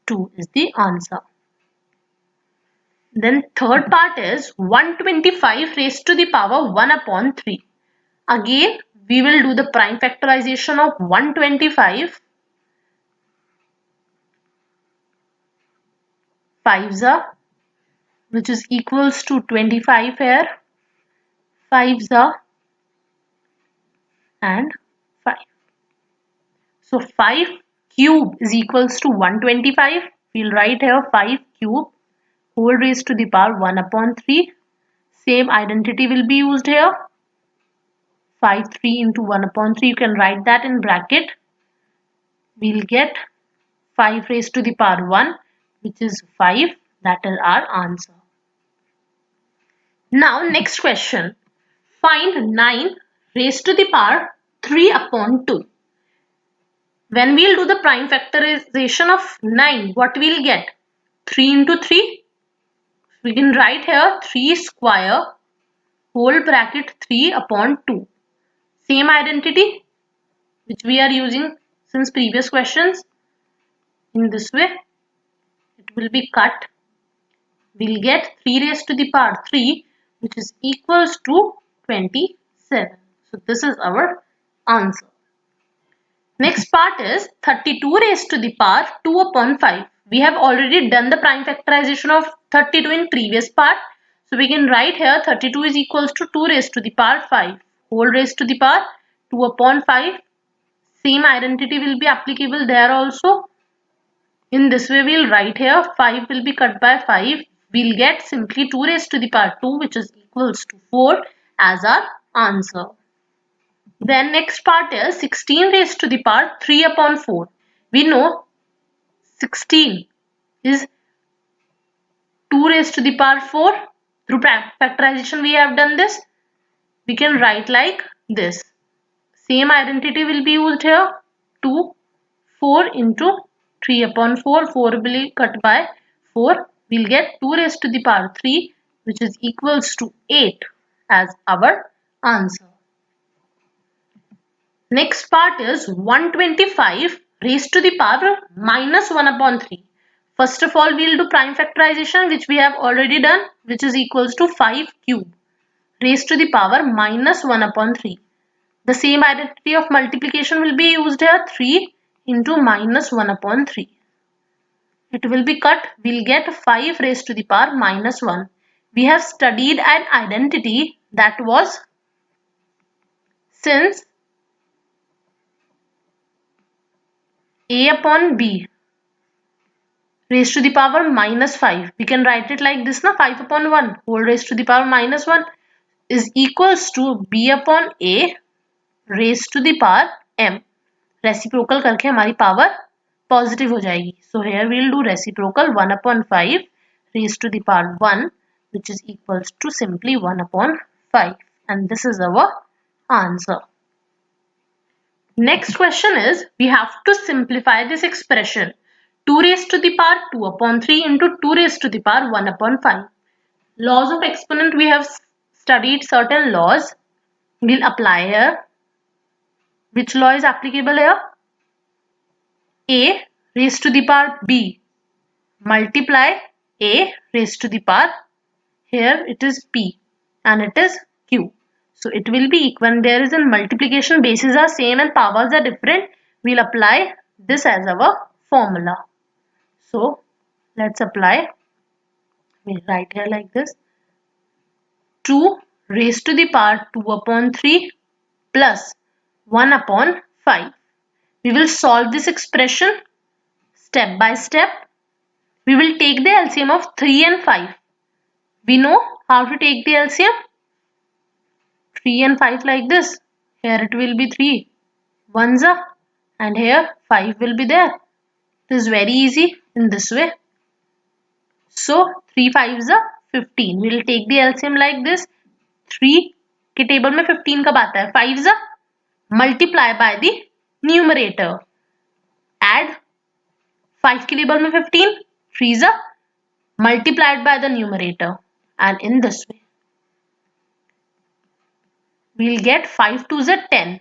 2 is the answer. Then third part is 125 raised to the power 1 upon 3. Again we will do the prime factorization of 125. 5s are, which is equals to 25 here. 5s are and 5. So 5 cube is equals to 125. We'll write here 5 cube whole raised to the power 1 upon 3. Same identity will be used here. 5 3 into 1 upon 3. You can write that in bracket. We'll get 5 raised to the power 1 which is 5. That is our answer. Now next question. Find 9 raised to the power 3 upon 2. When we'll do the prime factorization of 9, what we'll get? 3 into 3. We can write here 3 square whole bracket 3 upon 2. Same identity which we are using since previous questions. In this way, it will be cut. We'll get 3 raised to the power 3 which is equals to 27. So this is our answer. Next part is 32 raised to the power 2 upon 5. We have already done the prime factorization of 32 in previous part. So we can write here 32 is equals to 2 raised to the power 5 whole raised to the power 2 upon 5. Same identity will be applicable there also. In this way we'll write here 5 will be cut by 5. We'll get simply 2 raised to the power 2 which is equals to 4 as our answer. Then next part is 16 raised to the power 3 upon 4. We know 16 is 2 raised to the power 4. Through factorization we have done this. We can write like this. Same identity will be used here. 2, 4 into 3 upon 4. 4 will be cut by 4. We'll get 2 raised to the power 3 which is equals to 8 as our answer. Next part is 125 raised to the power minus 1 upon 3. First of all, we'll do prime factorization which we have already done which is equals to 5 cube raised to the power minus 1 upon 3. The same identity of multiplication will be used here 3 into minus 1 upon 3. It will be cut. We'll get 5 raised to the power minus 1. We have studied an identity that was since a upon b raised to the power minus 5. We can write it like this na, 5 upon 1 whole raised to the power minus 1 is equals to b upon a raised to the power m. Reciprocal करके हमारी power positive हो जाएगी. So here we'll do reciprocal 1 upon 5 raised to the power 1, which is equals to simply 1 upon 5, and this is our answer. Next question is, we have to simplify this expression 2 raised to the power 2 upon 3 into 2 raised to the power 1 upon 5. Laws of exponent, we have studied certain laws. We'll apply here. Which law is applicable here? A raised to the power B multiply A raised to the power, here it is P and it is Q. So it will be equal. When there is a multiplication, bases are same and powers are different, we'll apply this as our formula. So let's apply. We'll write here like this. 2 raised to the power 2 upon 3 plus 1 upon 5. We will solve this expression step by step. We will take the LCM of 3 and 5. We know how to take the LCM. 3 and 5 like this. Here it will be 3 ones are, and here 5 will be there. It is very easy in this way. So 3 5s are 15. We will take the LCM like this. 3 के table में 15 कब आता है? 5s are multiply by the numerator. Add 5 के table में 15. 3s are multiplied by the numerator, and in this way we'll get 5 2s are 10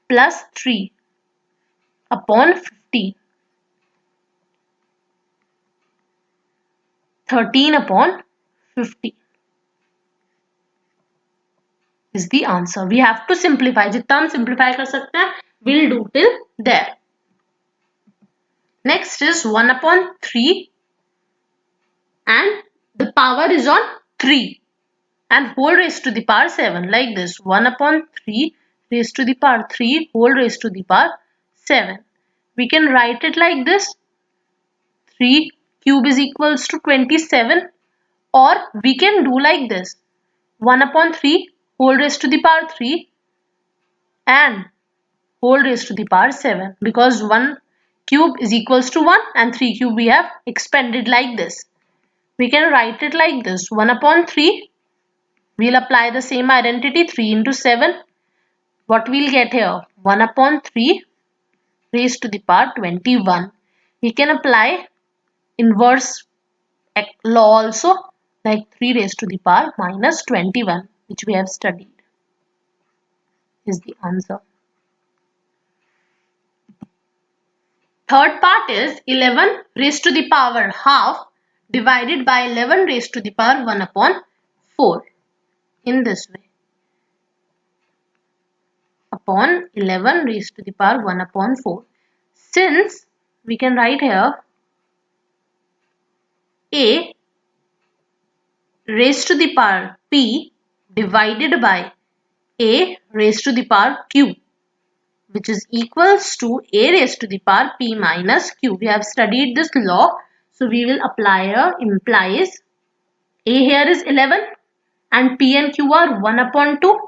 plus 3 upon 15, 13 upon 50 is the answer. We have to simplify. जितना हम simplify कर सकते हैं, we'll do till there. Next is 1 upon 3 and the power is on 3 and whole raised to the power 7 like this. 1 upon 3 raised to the power 3 whole raised to the power 7. We can write it like this. 3 cube is equals to 27, or we can do like this. 1 upon 3 whole raised to the power 3 and whole raised to the power 7, because 1 cube is equals to 1 and 3 cube we have expanded like this. We can write it like this. 1 upon 3, we'll apply the same identity, 3 into 7. What we'll get here? 1 upon 3 raised to the power 21. We can apply inverse law also, like 3 raised to the power minus 21, which we have studied, is the answer. Third part is 11 raised to the power half divided by 11 raised to the power 1 upon 4. In this way. Upon 11 raised to the power 1 upon 4. Since we can write here A raised to the power P divided by A raised to the power Q, which is equals to A raised to the power P minus Q. We have studied this law, so we will apply here. Implies A here is 11 and P and Q are 1 upon 2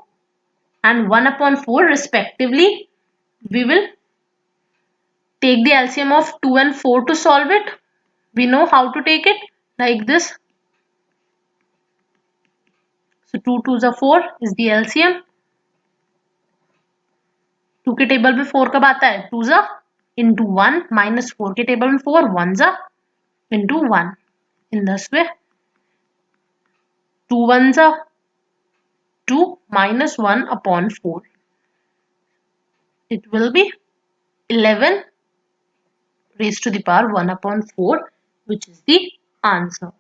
and 1 upon 4 respectively. We will take the LCM of 2 and 4 to solve it. We know how to take it like this. So 2 2s are 4 is the LCM. 2 के table में 4 कब आता है? 2s are into 1 minus 4 के table में 4 1s are into 1. In this way 2 1s are 2 minus 1 upon 4. It will be 11 raised to the power 1 upon 4, which is the answer.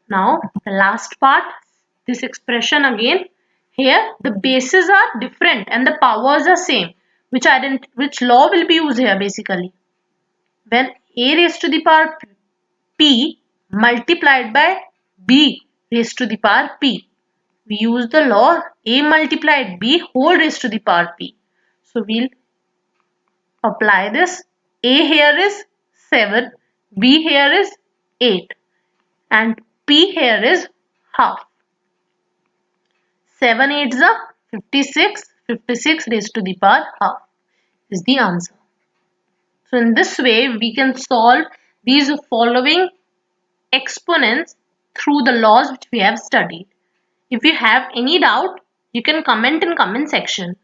Now the last part, this expression again. Here the bases are different and the powers are same. Which law will be used here basically? When A raised to the power P multiplied by B raised to the power P, we use the law A multiplied B whole raised to the power P. So we'll apply this. A here is 7, B here is 8 and P here is half. 7 8s are 56, 56 raised to the power half. is the answer. So in this way, we can solve these following exponents through the laws which we have studied. If you have any doubt, you can comment in comment section.